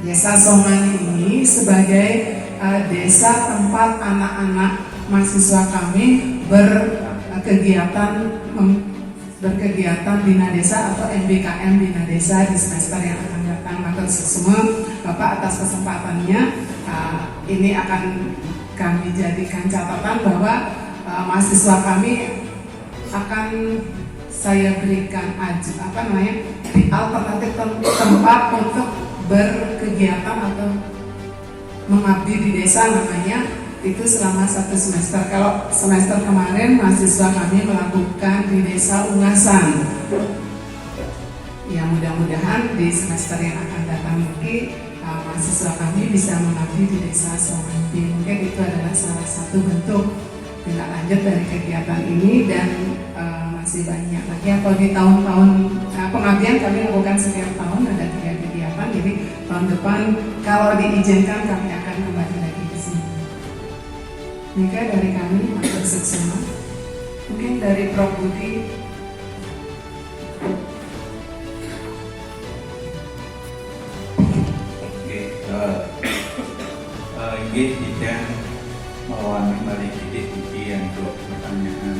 C: Desa Songan ini sebagai desa tempat anak-anak mahasiswa kami berkegiatan Bina Desa atau MBKM Bina Desa di semester yang akan datang. Maka semua Bapak atas kesempatannya, ini akan kami jadikan catatan bahwa mahasiswa kami akan saya berikan alternatif tempat untuk berkegiatan atau mengabdi di desa, namanya itu selama 1 semester. Kalau semester kemarin mahasiswa kami melakukan di desa Ungasan. Ya, mudah-mudahan di semester yang akan datang ini mahasiswa kami bisa mengabdi di desa Songanti. Mungkin itu adalah salah satu bentuk tindak lanjut dari kegiatan ini, dan masih banyak lagi. Atau di tahun-tahun pengabdian kami lakukan setiap tahun ada 3 kegiatan. Jadi tahun depan kalau diizinkan kami akan kembali lagi ke sini. Nika dari kami, Matur Suksema. Mungkin dari Prof Budi.
D: Oke, tidak melawan kembali yang untuk pertanyaan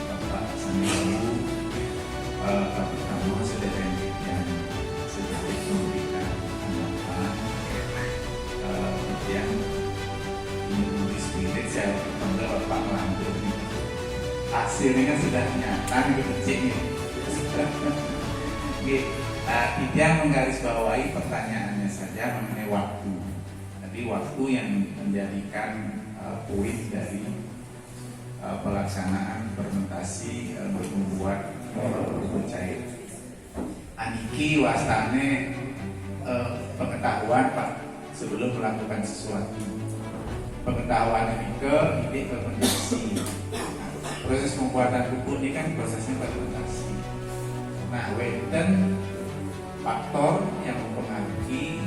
D: Bapak Sandiaga. Pertama sudah yang sedikit memberikan tanggapan. Kemudian ini nulis sedikit saya panggil Bapak Melantur. Hasilnya kan sudah nyata nih, kecil nih. Oke, tidak menggarisbawahi pertanyaannya saja mengenai waktu. Jadi waktu yang menjadikan poin dari pelaksanaan fermentasi untuk membuat pupuk cair. Aniki wastane pengetahuan Pak sebelum melakukan sesuatu. Pengetahuan ini ke ide fermentasi. Proses pembuatan pupuk ini kan prosesnya fermentasi. Nah, wenten faktor yang mempengaruhi.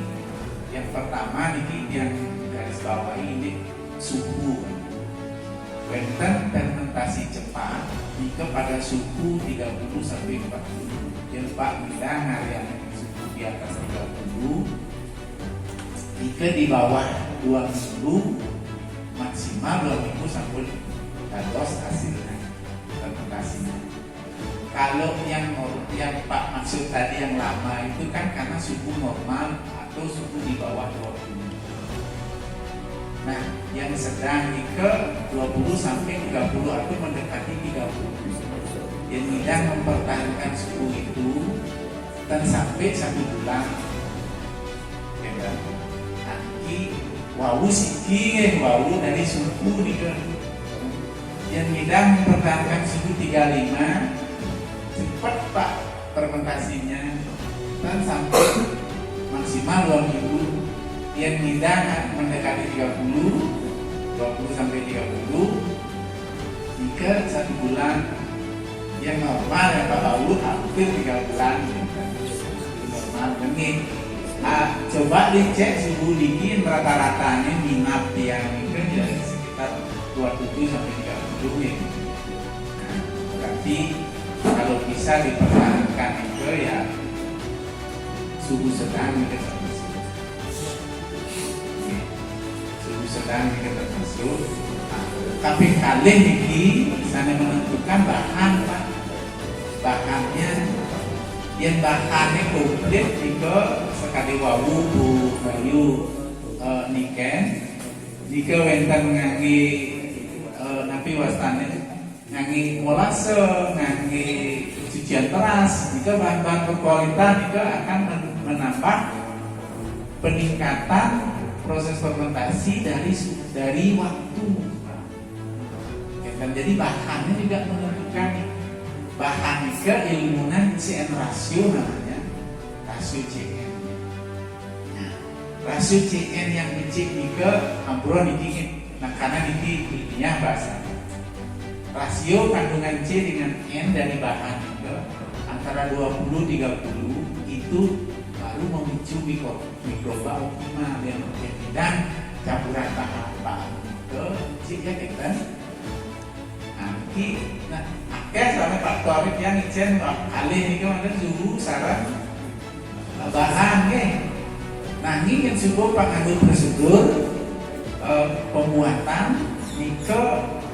D: Yang pertama ini yang garis bawah ini suhu. Wenten fermentasi cepat jika pada suhu 30 sampai 40. Yang Pak bilang harian suhu di atas 30. Jika di bawah 2 minggu maksimal 2 minggu sampai dados hasilnya fermentasinya.
H: Kalau yang Pak maksud tadi yang lama itu kan karena suhu normal atau suhu di bawah 20. Nah, yang sedang ke 20 sampai 30 atau mendekati 30. Yang tidak mempertahankan suhu itu dan sampai 1 bulan. Ya kan? Nanti wau siki wau dari suhu nih ke yang tidak mempertahankan suhu 35 cepat Pak fermentasinya dan sampai maksimal 2 minggu. Yang tidak mendekati 30 sampai 30 jika 1 bulan. Yang normal ya Pak Bau hampir 3 bulan normal dengin. Coba dicek suhu dingin rata-ratanya minap yang mungkin ya sekitar 27 sampai 30 ya. Nah, berarti kalau bisa dipertahankan itu ya suhu sedang kita termasuk. Suhu sedang kita termasuk. Tapi kalian ini sana menentukan bahan Pak. Bahannya yang bahannya komplit jika sekali wawu bu bayu niken jika wenten nganggi napi wastane nganggi molase nganggi cucian teras jika bahan-bahan berkualitas jika akan menambah peningkatan proses fermentasi dari waktu. Dan jadi bahannya juga menentukan bahan ke ilmunan CN rasio namanya rasio CN. Nah, rasio CN yang dicek ke ambron ini, nah karena ini ilmiah bahasa. Rasio kandungan C dengan N dari bahan ke antara 20-30 itu baru memicu mikroba optimal yang dan campuran bahan ke C ya kita. Nanti, nah, sampai faktorik yang ijen kali ini kan ada suhu saran bahan ke. Nah ini yang suhu pengambil prosedur pembuatan nike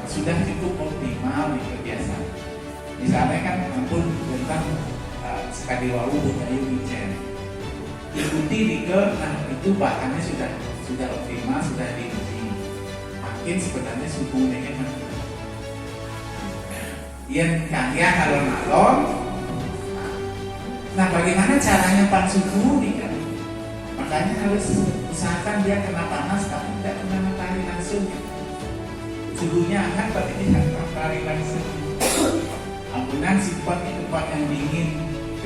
H: sudah cukup optimal nike biasa. Misalnya kan ampun tentang sekali wawu bukayu ijen. Ikuti nike, nah itu bahannya sudah optimal sudah diuji. Makin sebenarnya suhunya kan yang kalian alon-alon. Nah bagaimana caranya Pak suhu nih kan? Makanya harus usahakan dia kena panas tapi tidak kena matahari langsung. Suhunya hangat tapi tidak kena matahari langsung. Ampunan simpan di tempat yang dingin.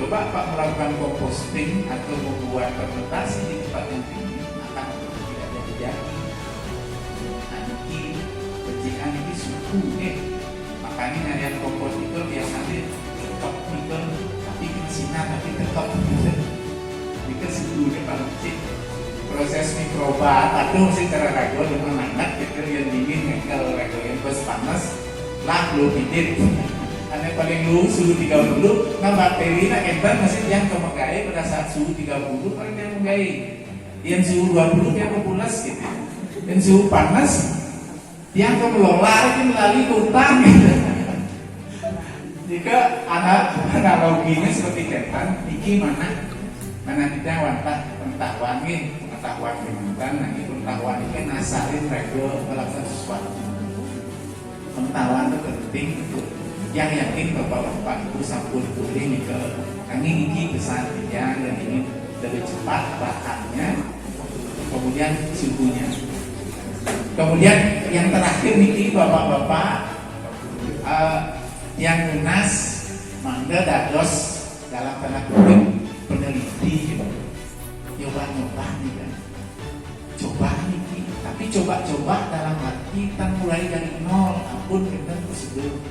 H: Coba Pak melakukan composting atau membuat fermentasi di tempat yang dingin akan tidak jadi. Nanti percikan ini suhu makanya harian kompos itu biasanya tetap nikel tapi sinar tapi tetap nikel suhunya paling kecil. Proses mikroba atau secara ragu dengan anak gitu yang dingin nikel ragu yang panas lah belum hidup. Karena paling lu suhu 30, nah bakteri nak enter masih yang kemegai pada saat suhu 30 paling dia menggai. Yang suhu 20 dia populas gitu. Dan suhu panas yang kemelolar melalui hutan gitu. Jika ada analoginya seperti ketan, iki mana kita wantah pengetahuan mantan, nanti pengetahuan ini nasarin rego melakukan sesuatu. Pengetahuan itu penting untuk yang yakin bapak-bapak itu sampun kuliah nih ke kami iki besar ya dan ini lebih cepat bahannya, kemudian suhunya. Kemudian yang terakhir nih bapak-bapak yang lunas mangga dados dalam tanda kutip peneliti nyoba nih kan, coba nih tapi coba dalam arti kita mulai dari nol, ampun kita prosedur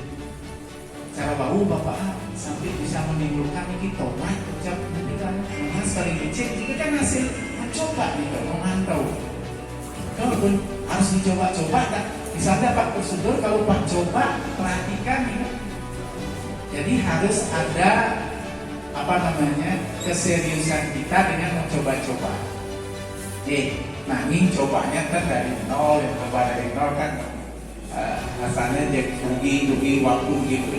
H: cara bau bapak sampai bisa menimbulkan ini tomat ucap nanti kan sekali dicek itu kan hasil mencoba nih memantau. Kalaupun harus dicoba-coba, tak bisa dapat prosedur kalau Pak coba perhatikan ini. Jadi harus ada keseriusan kita dengan mencoba-coba. Nah ini cobanya kan dari nol, yang coba dari nol kan asalnya dia rugi waktu gitu.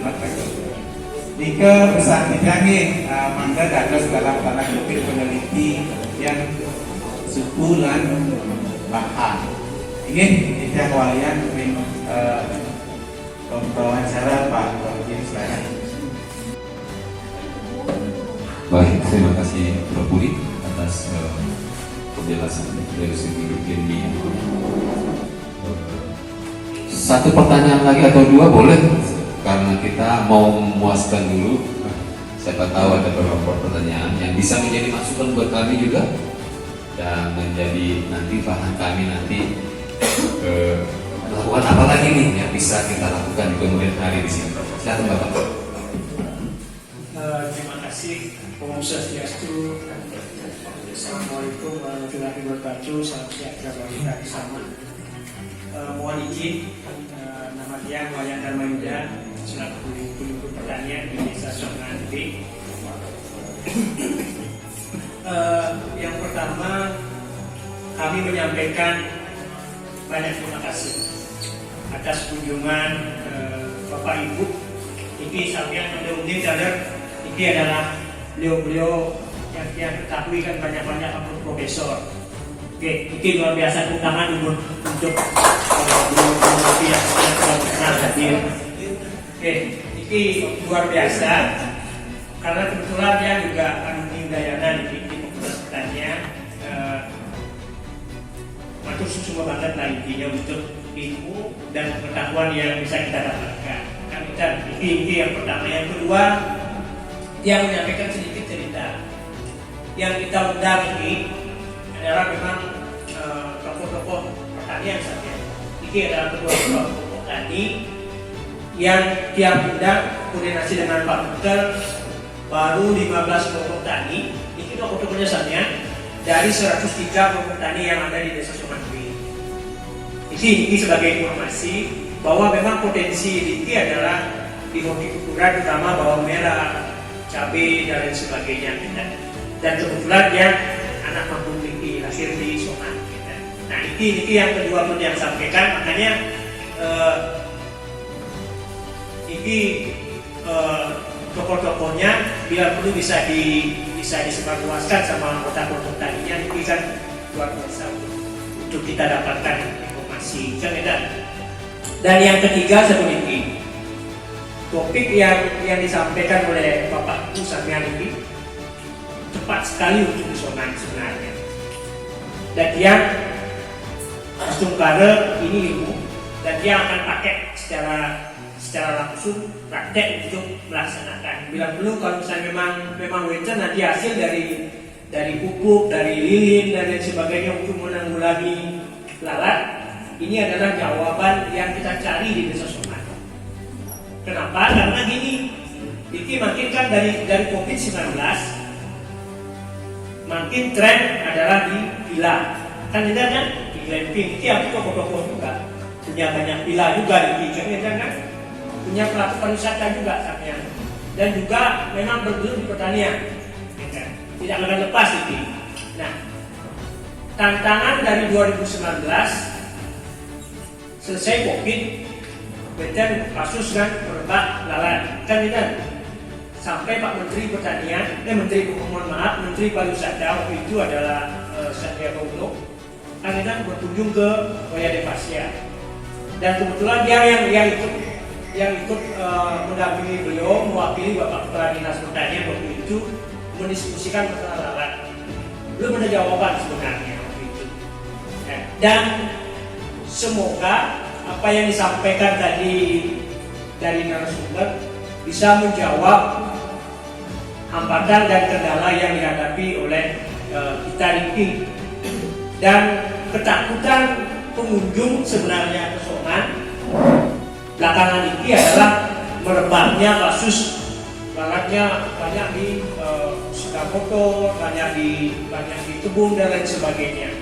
H: Ike besar dijangi mangga dados dalam tanda kutip peneliti yang suku lan bahan. Ini kita walian wawancara Pak James Lara.
A: Baik, terima kasih Prof. Budi atas penjelasan dari segi ilmiah. Satu pertanyaan lagi atau dua boleh, karena kita mau memuaskan dulu. Siapa tahu ada beberapa pertanyaan yang bisa menjadi masukan buat kami juga dan menjadi nanti bahan kami nanti melakukan apa lagi nih yang bisa kita lakukan di kemudian hari di sini. Silakan Bapak.
I: Terima kasih. Om Swastiastu. Assalamualaikum warahmatullahi wabarakatuh. Salam sejahtera bagi kita bersama. Mohon izin, nama dia Wayan Dharmayuda, selaku penduduk pertanian di Desa Songan B. Yang pertama, kami menyampaikan banyak terima kasih atas kunjungan Bapak Ibu. Ini sampai mendahului ini adalah beliau-beliau yang ketahui kan banyak-banyak profesor. Oke, ini luar biasa undangan untuk beliau-beliau yang pernah hadir. Oke, ini luar biasa karena kebetulan dia juga alumni Udayana di Fakultas Pertanian. Matur susu banget lah intinya untuk ilmu dan pengetahuan yang bisa kita dapatkan. Ini yang pertama. Yang kedua, dia menyampaikan sedikit cerita. Yang kita undang ini adalah memang tokoh-tokoh pertanian saja. Ini adalah tokoh-tokoh petani yang tiap undang koordinasi dengan Pak Dokter, baru 15 kelompok tani. Ini tokoh-tokohnya saja dari 103 kelompok tani yang ada di Desa Songan B. Ini sebagai informasi bahwa memang potensi ini adalah di hortikultura, terutama bawang merah, cabai dan lain sebagainya. Dan kebetulan dia anak kampung ini lahir di Songan. Nah ini yang kedua pun yang sampaikan, makanya ini tokoh-tokohnya bila perlu bisa disebarluaskan sama anggota kelompok taninya. Ini kan luar biasa untuk kita dapatkan informasi. Dan yang ketiga sebenarnya topik yang disampaikan oleh Bapak Samyan ini tepat sekali untuk Songan sebenarnya. Dan dia Sungkara ini ilmu dan dia akan pakai secara langsung praktek untuk melaksanakan. Bila perlu kalau misalnya memang winter nanti hasil dari pupuk, dari lilin dan lain sebagainya untuk menanggulangi lalat. Ini adalah jawaban yang kita cari di Desa Songan. Kenapa? Karena gini, ini makin kan dari COVID-19 makin tren adalah di villa. Kan ini kan di glamping. Ini aku tokoh-tokoh juga punya banyak villa juga di Jogja kan. Punya pelaku pariwisata juga sampai. Dan juga memang bergelut di pertanian. Tidak akan lepas ini. Nah, tantangan dari 2019 selesai COVID, dan kasus kan merebak lalat. Kan ini sampai Pak Menteri Pertanian, Menteri Pariwisata waktu itu adalah Sandiaga Uno, kan ini berkunjung ke Waya Devasia. Dan kebetulan dia yang ikut mendampingi beliau, mewakili Bapak Kepala Dinas Pertanian waktu itu mendiskusikan masalah lalat. Belum ada jawaban sebenarnya waktu itu. Dan semoga apa yang disampaikan tadi dari narasumber bisa menjawab hambatan dan kendala yang dihadapi oleh kita ini. Dan ketakutan pengunjung sebenarnya ke Songan belakangan ini adalah merebaknya kasus lalatnya banyak di sepeda motor, banyak di kebun dan lain sebagainya.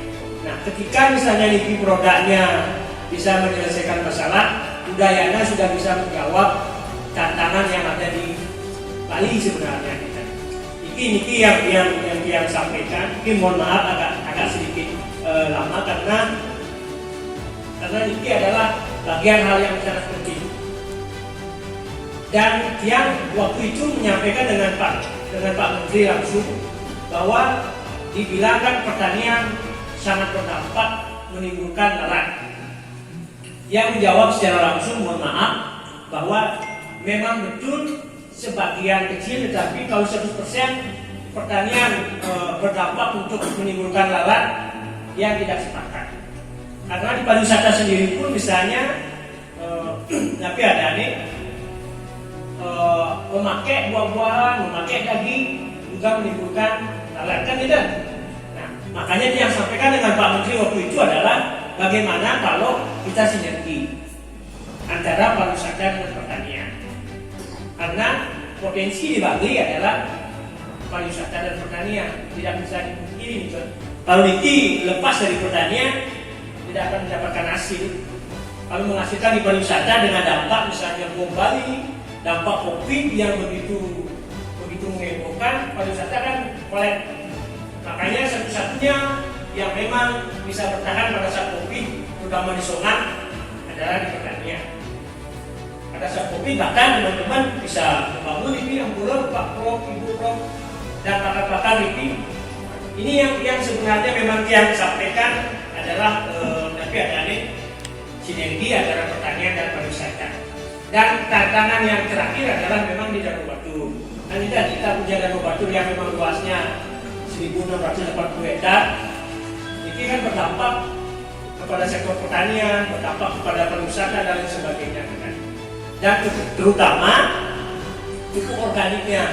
I: Nah, ketika misalnya ini produknya bisa menyelesaikan masalah, Udayana sudah bisa menjawab tantangan yang ada di Bali sebenarnya. Ini yang sampaikan. Ini mohon maaf agak sedikit lama karena ini adalah bagian hal yang sangat penting. Dan yang waktu itu menyampaikan dengan Pak Menteri langsung bahwa dibilangkan pertanian sangat berdampak menimbulkan lalat. Yang menjawab secara langsung, mohon maaf, bahwa memang betul sebagian kecil, tetapi kalau 100% pertanian berdampak untuk menimbulkan lalat yang tidak sepakat. Karena di pariwisata sendiri pun misalnya tapi ada nih memakai buah-buahan, memakai daging juga menimbulkan lalat, kan tidak? Nah, makanya yang sampaikan dengan Pak Menteri waktu itu adalah bagaimana kalau kita sinergi antara pariwisata dan pertanian. Karena potensi di Bali adalah pariwisata dan pertanian, tidak bisa dipungkiri. Kalau Niki lepas dari pertanian tidak akan mendapatkan hasil. Kalau menghasilkan di pariwisata dengan dampak misalnya bom Bali, dampak COVID yang begitu menghebohkan, pariwisata kan oleh. Makanya satu-satunya yang memang bisa bertahan pada saat COVID, terutama di Songan, adalah di pertanian. Pada saat COVID bahkan teman-teman bisa membangun ini yang pulau Pak Prof, Ibu Prof, dan pakar-pakar ini. Ini yang sebenarnya memang yang disampaikan adalah tapi ada nih sinergi antara pertanian dan pariwisata. Dan tantangan yang terakhir adalah memang di Danau Batur. Dan kita punya Danau Batur yang memang luasnya 1.680 hektar. Ini kan berdampak kepada sektor pertanian, berdampak kepada pariwisata dan lain sebagainya. Dan terutama pupuk organiknya.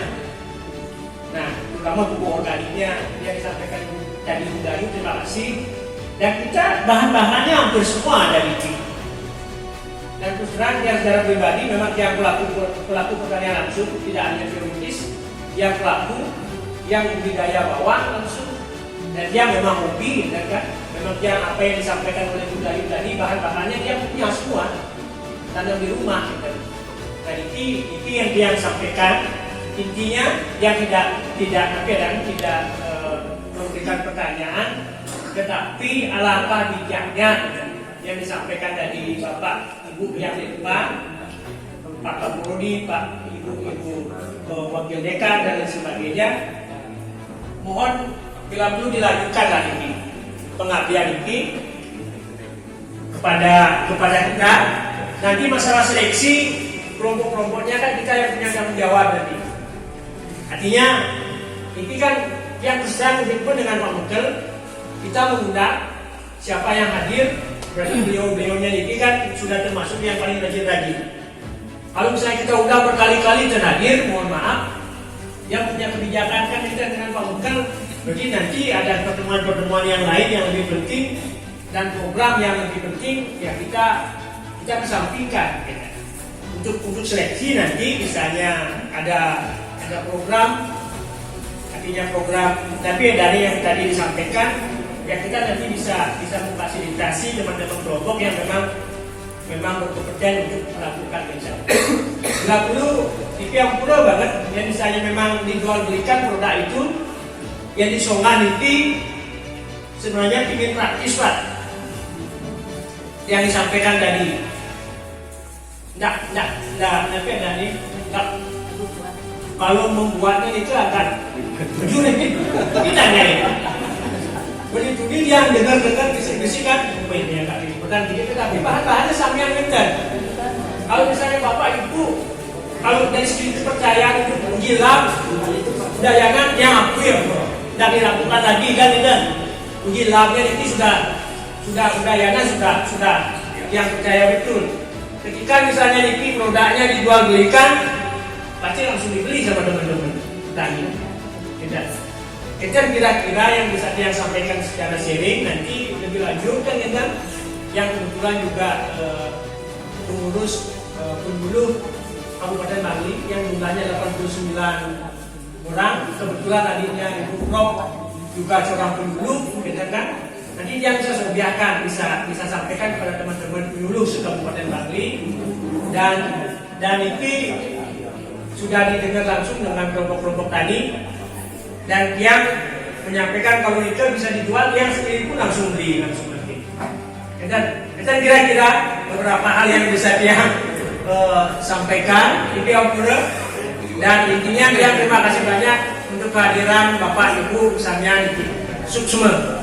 I: Nah, terutama pupuk organiknya yang disampaikan tadi Bu Dayu, terima kasih. Dan kita bahan-bahannya hampir semua ada di sini. Dan terus terang yang secara pribadi memang yang pelaku pertanian langsung, tidak hanya biologis, yang pelaku, yang budidaya bawang langsung, dan dia memang hobi, kan? Memang yang apa yang disampaikan oleh Bu Dayu tadi, bahan-bahannya dia punya semua, tanam di rumah. Gitu. Nah, itu yang dia sampaikan. Intinya yang tidak memberikan pertanyaan, tetapi alangkah bijaknya yang disampaikan dari Bapak Ibu yang di depan, Pak Kapolri, Pak Ibu Wakil Dekan dan lain sebagainya. Mohon bila perlu dilanjutkan lagi ini pengabdian ini kepada kita. Nanti masalah seleksi kelompok-kelompoknya kan kita yang punya tanggung jawab nanti. Artinya ini kan yang besar pun dengan Pak Menteri kita mengundang siapa yang hadir, berarti beliau-beliaunya ini kan sudah termasuk yang paling rajin-rajin. Kalau misalnya kita undang berkali-kali dan hadir, mohon maaf, yang punya kebijakan kan kita dengan Pak Menteri, berarti nanti ada pertemuan-pertemuan yang lain yang lebih penting dan program yang lebih penting ya kita kesampingkan. Untuk seleksi nanti misalnya ada program, artinya program, tapi dari yang tadi disampaikan ya kita nanti bisa memfasilitasi teman-teman kelompok yang memang berkompeten untuk melakukan riset. Bila perlu, itu yang perlu banget, yang misalnya memang dijual belikan produk itu, yang disongan itu sebenarnya ingin praktis Pak, yang disampaikan tadi. Tapi ada nih, kalau membuatnya itu akan jujur ini tanya ya. Begitu dia yang dengar bisik-bisik kan, ini yang tadi benar gitu, tapi bahan-bahannya sampean ngeten. Kalau misalnya Bapak Ibu, kalau dari segi kepercayaan itu menggilap, dayangan yang aku ya, tidak dilakukan lagi kan itu. Menggilapnya ini sudah dayangan sudah yang percaya betul. Ketika misalnya ini produknya dijual belikan, pasti langsung dibeli sama teman-teman tadi. Kita kira-kira yang bisa dia sampaikan secara sharing nanti lebih lanjut kan yang kebetulan juga pengurus penduduk Kabupaten Bali yang jumlahnya 89 orang, kebetulan tadinya Ibu Prof juga seorang penduduk, kan? Nanti yang bisa sediakan bisa sampaikan kepada teman-teman penduduk se-Kabupaten Bali dan ini sudah didengar langsung dengan kelompok-kelompok tadi. Dan yang menyampaikan kalau itu bisa dijual, yang sendiri pun langsung beli, langsung nanti. Dan kira-kira beberapa hal yang bisa dia sampaikan ini dan intinya dia terima kasih banyak untuk kehadiran Bapak Ibu misalnya di Suksma.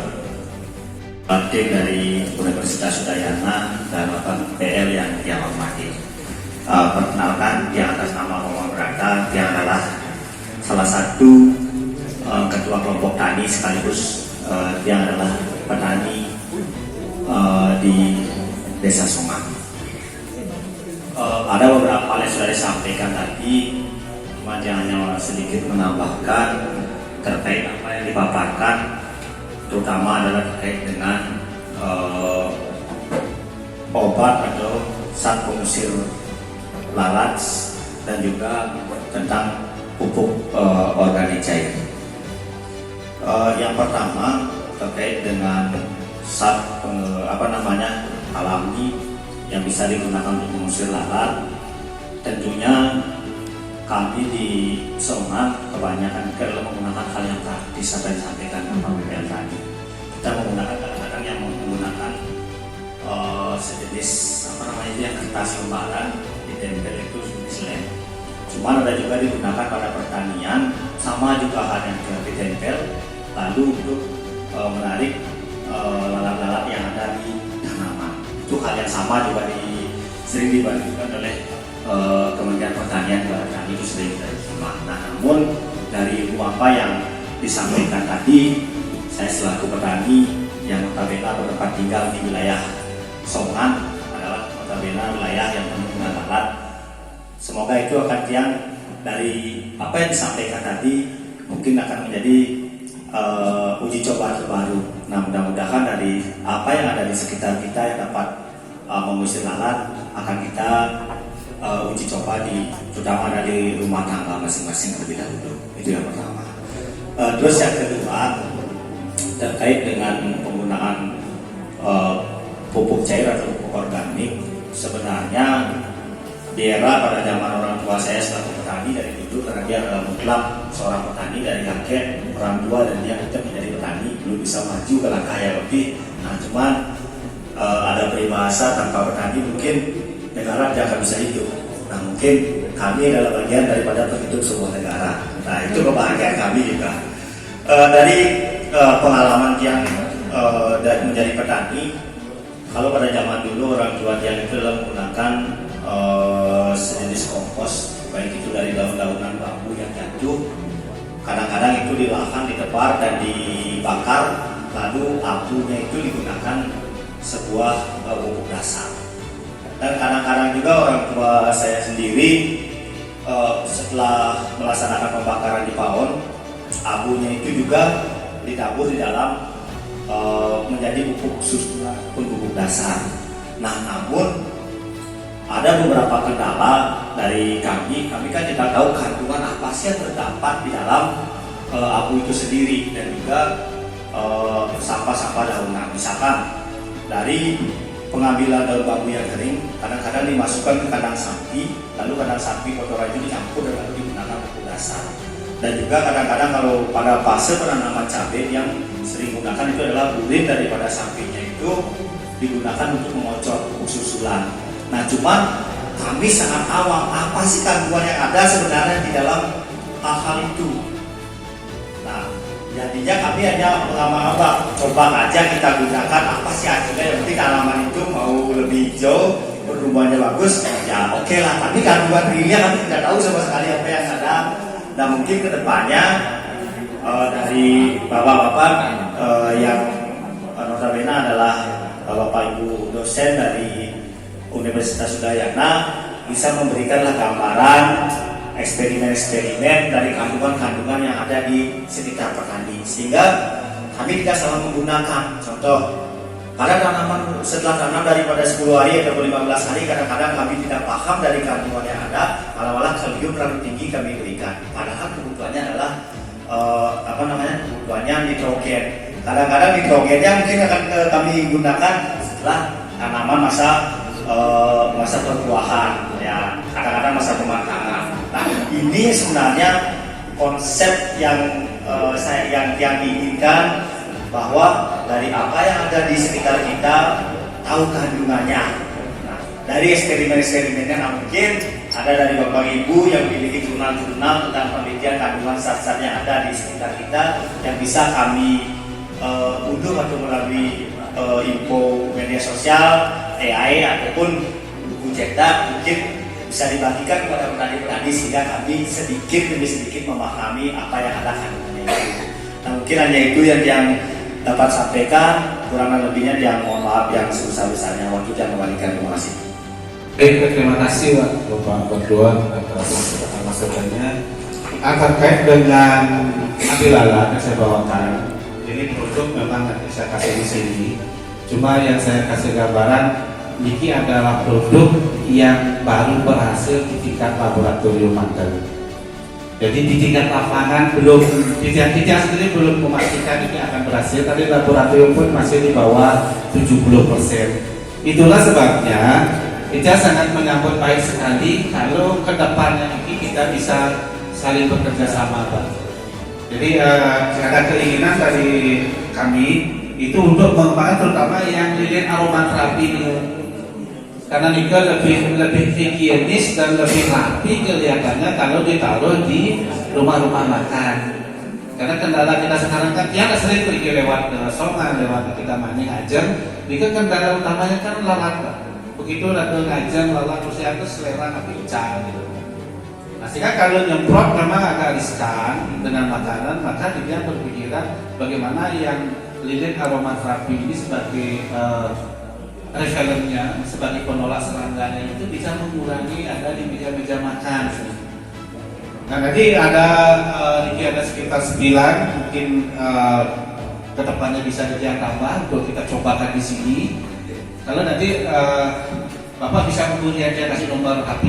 J: Tim dari Universitas Udayana dan Bapak PL yang dia hormati. Perkenalkan, di atas nama Romo Brata, dia adalah salah satu ketua kelompok tani sekaligus dia adalah petani di Desa Somang. Ada beberapa hal yang sudah disampaikan tadi, cuma hanya sedikit menambahkan terkait apa yang dipaparkan, terutama adalah terkait dengan obat atau zat pengusir lalat dan juga tentang pupuk organik cair. Yang pertama terkait dengan zat alami yang bisa digunakan untuk mengusir lalat. Tentunya kami di Somang kebanyakan adalah menggunakan hal yang praktis apa yang disampaikan Bapak PL tadi. Kita menggunakan kadang-kadang yang menggunakan sejenis yang kertas lembaran ditempel itu jenis lem. Cuma ada juga digunakan pada pertanian, sama juga hal yang ditempel lalu untuk menarik lalat-lalat yang ada di tanaman. Itu hal yang sama juga sering dibantukan oleh Kementerian Pertanian kepada kami, itu sering dari Somang. Nah, namun dari apa yang disampaikan tadi, saya selaku petani yang notabene bertempat tinggal di wilayah Somang adalah notabene wilayah yang penuh dengan lalat. Semoga itu akan yang dari apa yang disampaikan tadi mungkin akan menjadi uji coba terbaru. Nah, mudah-mudahan dari apa yang ada di sekitar kita yang dapat mengusir lalat akan kita uji coba terutama dari rumah tangga masing-masing terlebih dahulu. Itu yang pertama. Terus yang kedua terkait dengan penggunaan pupuk cair atau pupuk organik. Sebenarnya di era pada zaman orang tua saya selaku petani dari dulu, karena dia adalah mutlak seorang petani dari kakek orang tua dan dia tetap menjadi petani, belum bisa maju ke langkah yang lebih. Nah, cuman ada peribahasa tanpa petani mungkin negara tidak akan bisa hidup. Nah, mungkin kami adalah bagian daripada penghidup sebuah negara. Nah, itu kebahagiaan kami juga. Dari pengalaman yang dari menjadi petani, kalau pada zaman dulu orang tua yang itu adalah menggunakan sejenis kompos, baik itu dari daun-daunan bambu yang jatuh. Kadang-kadang itu di lahan ditebang dan dibakar, lalu abunya itu digunakan sebuah pupuk dasar. Dan kadang-kadang juga orang tua saya sendiri setelah melaksanakan pembakaran di pawon, abunya itu juga ditabur di dalam menjadi pupuk khusus pun pupuk dasar. Nah, namun ada beberapa kendala dari kami kan tidak tahu kandungan apa sih yang terdapat di dalam abu itu sendiri, dan juga sampah-sampah daunan. Misalkan dari pengambilan daun bambu yang kering, kadang-kadang dimasukkan ke kandang sapi, lalu kandang sapi kotoran itu dicampur dan lalu digunakan pupuk dasar. Dan juga kadang-kadang kalau pada fase penanaman cabai yang sering gunakan itu adalah urin daripada sapinya itu digunakan untuk mengocor pupuk susulan. Nah, cuman kami sangat awam apa sih kandungan yang ada sebenarnya di dalam hal-hal itu. Nah, jadinya kami hanya mengamba-amba, coba aja kita gunakan apa sih hasilnya. Yang penting tanaman itu mau lebih hijau, pertumbuhannya bagus, ya oke lah. Tapi kandungan realnya kami tidak tahu sama sekali apa yang ada. Dan mungkin kedepannya dari bapak-bapak yang notabene adalah bapak ibu dosen dari Universitas Udayana bisa memberikanlah gambaran eksperimen-eksperimen dari kandungan-kandungan yang ada di sekitar petani, sehingga kami tidak salah menggunakan. Contoh, pada tanaman setelah tanam daripada 10 hari atau 15 hari, kadang-kadang kami tidak paham dari kandungan yang ada, malah kalium terlalu tinggi kami berikan. Padahal kebutuhannya adalah kebutuhannya nitrogen. Kadang-kadang nitrogennya mungkin akan kami gunakan setelah tanaman masa perbuahan, ya kadang-kadang masa pematangan. Nah, ini sebenarnya konsep yang yang diinginkan, bahwa dari apa yang ada di sekitar kita tahu kandungannya. Nah, dari eksperimen-eksperimennya. Nah, mungkin ada dari Bapak Ibu yang memiliki jurnal-jurnal tentang penelitian kandungan zat-zat yang ada di sekitar kita yang bisa kami unduh atau melalui info media sosial, AI ataupun buku cetak, mungkin bisa dibagikan kepada petani-petani sehingga kami sedikit demi sedikit memahami apa yang ada kandungannya itu. Nah, mungkin hanya itu yang dapat sampaikan, kurang lebihnya yang mohon maaf yang sebesar-besarnya. Waktu yang kembalikan, terima kasih.
D: Baik, terima kasih Bapak Berdua atas masukannya. Terkait dengan api lalat yang saya bawakan, ini produk memang nanti saya kasih di sini. Cuma yang saya kasih gambaran, Niki adalah produk yang baru berhasil di tingkat laboratorium magang. Jadi di tingkat lapangan belum, Titian sendiri belum memastikan ini akan berhasil, tapi laboratorium pun masih di bawah 70%. Itulah sebabnya kita sangat menyambut baik sekali kalau ke depannya ini kita bisa saling bekerja sama, Pak. Jadi ada keinginan dari kami itu untuk mengembangkan terutama yang lilin aromaterapi ini. Karena nikel lebih higienis dan lebih rapi kelihatannya kalau ditaruh di rumah-rumah makan. Karena kendala kita sekarang kan tiada sering pergi lewat songan, lewat kita maning ajeng. Nikel kendala utamanya kan lalat, Pak. Begitu ada ajeng lalat terus itu selera kepincang gitu. Nah, sehingga kalau nyemprot memang agak riskan dengan makanan, maka dia berpikiran bagaimana yang lilin aromaterapi ini sebagai revelennya, sebagai penolak serangganya itu bisa mengurangi ada di meja-meja makan. Nah, tadi ada sekitar 9, mungkin kedepannya bisa jadi tambah untuk kita cobakan di sini. Kalau nanti Bapak bisa menghubungi aja, kasih nomor HP,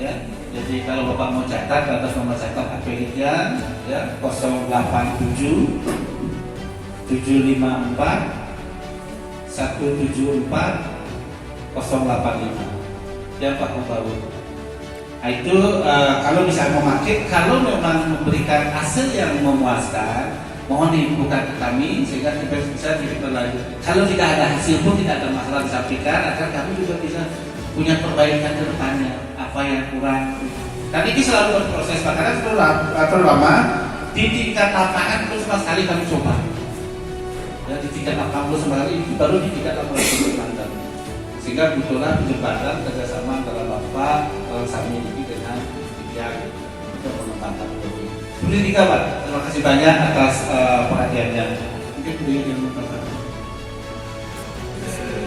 D: ya. Jadi kalau Bapak mau catat, atas nomor catat HP-nya, ya 087 754 174 085. Ya Pak Baru. Nah, itu kalau bisa memakai, kalau memang memberikan hasil yang memuaskan, mohon dibuka ke kami sehingga kita bisa berlanjut. Kalau tidak ada hasil pun tidak ada masalah, disampaikan agar kami juga bisa punya perbaikan ke depannya apa yang kurang. Dan ini selalu berproses, karena terutama di tingkat lapangan terus sekali kami coba. Ya, di tingkat lapangan sebenarnya ini baru di tingkat lapangan Banten. Sehingga butuhlah penjembatan kerjasama antara Bapak Sami ini dengan Titian untuk mengembangkan ini. Seperti itu Pak, terima kasih banyak atas perhatiannya. Mungkin beliau yang mengatakan.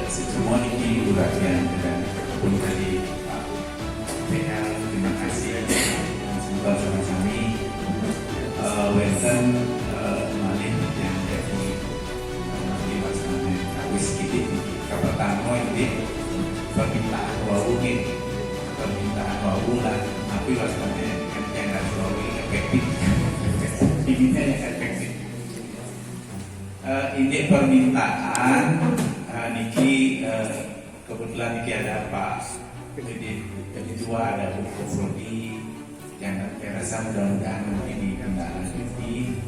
H: Semua ini uraian dengan pun tadi Pak PL, terima kasih. Semoga sama-sama wenten malin yang jadi sedikit pertama ini permintaan wau lah, tapi rasanya yang harus wau ini efektif, ini yang efektif. Ini permintaan Niki kebetulan Niki ada Pak jadi dua ada buku Frodi yang saya rasa mudah-mudahan ini kendala ini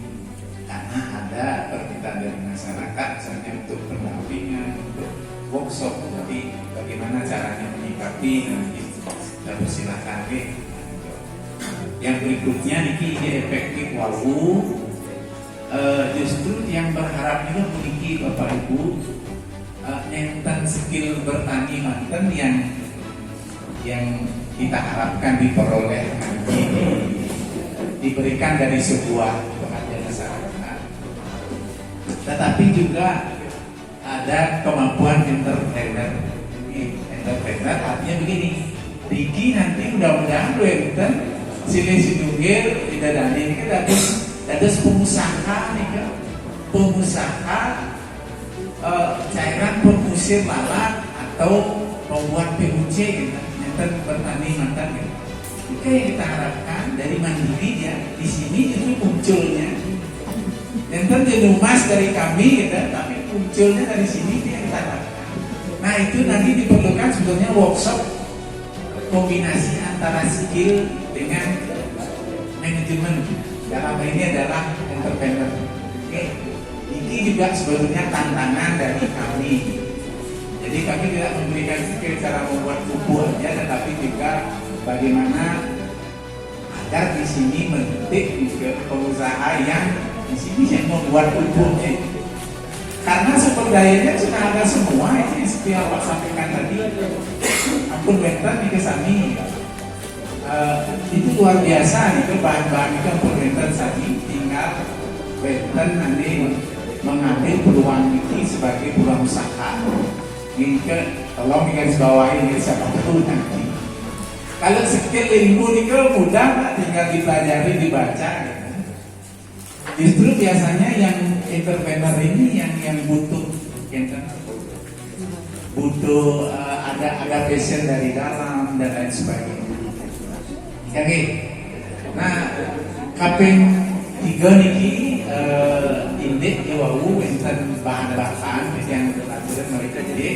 H: karena ada permintaan dari masyarakat misalnya untuk pendampingan, untuk workshop, jadi bagaimana caranya menyikapi nanti kita persilahkan deh. Yang berikutnya Niki ini efektif wau justru yang berharap juga memiliki Bapak Ibu tentang skill bertani Banten yang kita harapkan diperoleh nanti diberikan dari sebuah tetapi juga ada kemampuan entrepreneur artinya begini, Riki nanti mudah-mudahan Wenten silih sidugir tidak ada ini kan ada pengusaha nih kan, pengusaha cairan pengusir lalat atau membuat PUC gitu, Wenten bertani mantan gitu. Itu yang kita harapkan dari mandiri ya, di sini itu munculnya. Yang tentu emas dari kami gitu, tapi munculnya dari sini yang kita harapkan. Nah itu nanti diperlukan sebetulnya workshop kombinasi antara skill dengan manajemen. Dalam ini adalah entrepreneur. Oke, ini juga sebetulnya tantangan dari kami. Jadi kami tidak memberikan skill cara membuat pupuk aja, tetapi juga bagaimana agar di sini mendidik juga pengusaha yang di sini yang membuat pupuknya. Karena sumber dayanya sudah ada semua, ini seperti yang Pak sampaikan tadi. Ampun bentar nih ke kami, itu luar biasa itu bahan-bahan itu ampun bentar tadi, tinggal bentar nanti mengambil peluang ini sebagai peluang usaha. Ini tolong digaris bawahi ini siapa tahu nanti. Kalau skill ilmu itu mudah Pak, tinggal dipelajari, dibaca. Gitu. Justru biasanya yang entrepreneur ini yang butuh ada passion dari dalam dan lain sebagainya. Oke. Nah, kaping 3 niki indek wau enten bahan-bahan yang terlalu mereka jadi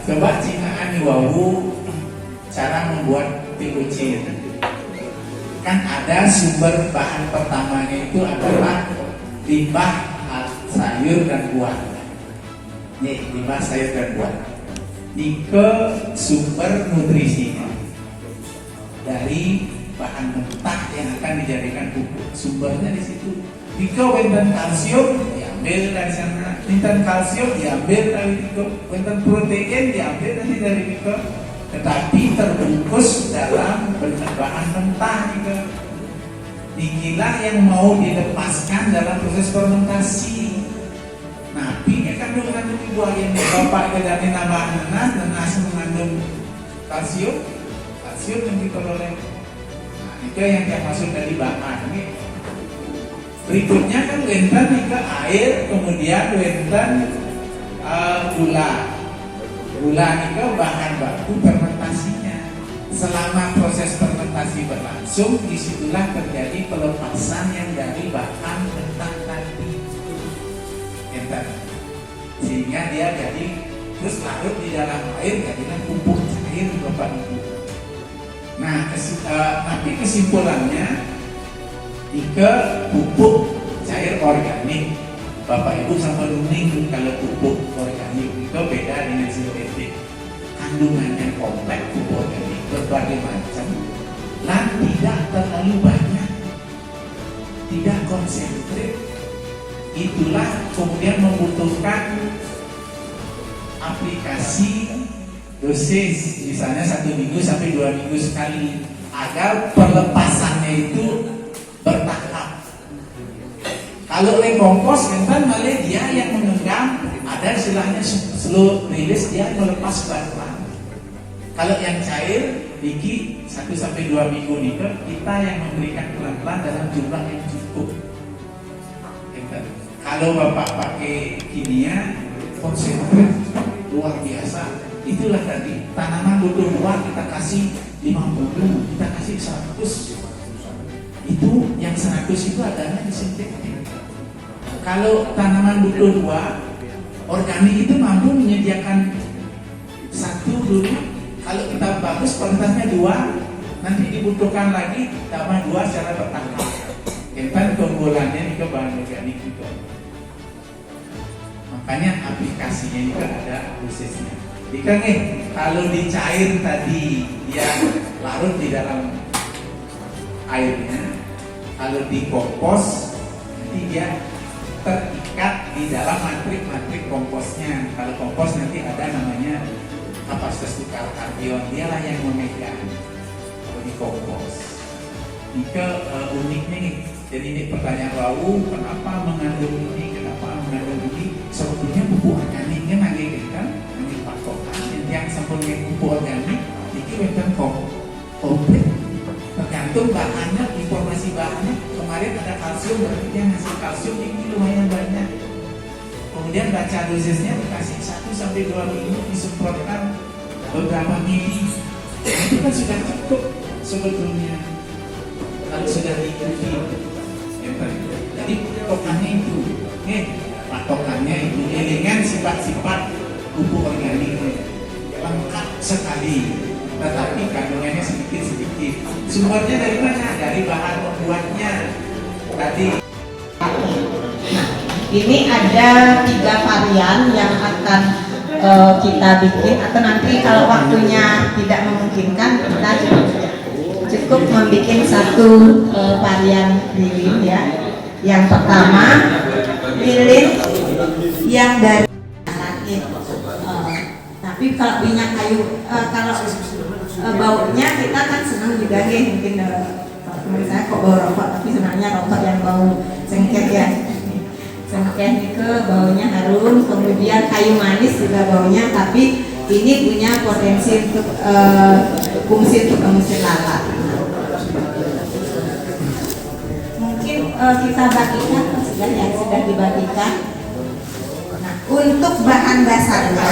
H: coba cinaan wau cara membuat POC. Kan ada sumber bahan pertamanya itu adalah limbah sayur dan buah. Nih, limbah sayur dan buah. Ini ke sumber nutrisinya dari bahan mentah yang akan dijadikan pupuk. Sumbernya di situ. Jika wenten kalsium diambil dari sana, wenten kalsium diambil dari itu, wenten protein diambil dari itu. Tetapi terbungkus dalam bahan mentah juga. Inilah yang mau dilepaskan dalam proses fermentasi. Nah, ini kan mengandung buah yang bapak dari nama nanas mengandung kalsium yang diperoleh. Nah, itu yang masuk dari bahan. Ini berikutnya kan wenten ke air, kemudian wenten gula. Gula itu bahan baku fermentasinya. Selama proses fermentasi berlangsung, disitulah terjadi pelepasan yang dari bahan mentah tadi. Sehingga dia jadi terus larut di dalam air, jadilah pupuk cair Bapak Ibu. Nah, tapi kesimpulannya, jika pupuk cair organik, Bapak Ibu sama luning kalau pupuk organik itu beda dengan sintetik. Kandungannya kompleks pupuk organik berbagai macam, dan tidak terlalu banyak, tidak konsentrik. Itulah kemudian membutuhkan aplikasi dosis, misalnya 1 minggu sampai 2 minggu sekali, agar pelepasannya itu bertahap. Kalau oleh kompos kan malah dia yang mengenggam, ada istilahnya slow release, dia melepas pelan-pelan. Kalau yang cair, Diki 1 sampai 2 minggu nih, kita yang memberikan pelan-pelan dalam jumlah yang cukup. Kalau Bapak pakai kimia, konsentrat luar biasa. Itulah tadi, tanaman butuh buah kita kasih 50, kita kasih 100. Itu yang 100 itu adalah disinfektan. Kalau tanaman butuh buah, organik itu mampu menyediakan 1 dulu. Kalau kita bagus kualitasnya 2, nanti dibutuhkan lagi tambah 2 secara bertahap. Kan keunggulannya itu bahan organik juga. Makanya aplikasinya itu ada dosisnya. Jika kalau dicair tadi dia larut di dalam airnya, kalau dikompos nanti dia terikat di dalam matrik komposnya. Kalau kompos nanti ada namanya kapasitas tukar karbon, dialah yang memegang kalau dikompos. Jika uniknya nih, jadi ini pertanyaan Wau, kenapa mengandung ini, kenapa mengandung ini? Sebetulnya pupuk organiknya nanti kan patokan yang sempurna pupuk organik itu memang komplit, tergantung bahannya, informasi bahannya. Kemarin ada kalsium, berarti dia ngasih kalsium ini lumayan banyak. Kemudian baca dosisnya dikasih 1 sampai 2 minggu, disemprotkan beberapa mili. Itu kan sudah cukup sebetulnya. Kalau sudah diikuti, jadi patokannya itu, patokannya itu dengan sifat-sifat pupuk organik lengkap sekali, tetapi kandungannya sedikit-sedikit. Sumbernya dari mana? Dari bahan pembuatnya tadi.
K: Ini ada 3 varian yang akan kita bikin, atau nanti kalau waktunya tidak memungkinkan kita cukup membuat satu varian lilin ya. Yang pertama lilin yang dari rakit. Tapi kalau minyak kayu, kalau baunya kita kan senang juga nih, mungkin teman saya kok bau rokok, tapi sebenarnya rokok yang bau cengkeh ya. Cengkeh itu baunya harum, kemudian kayu manis juga baunya, tapi ini punya potensi untuk fungsi untuk mengusir lalat. Mungkin kita bagikan, sudah dibagikan. Nah, untuk bahan dasarnya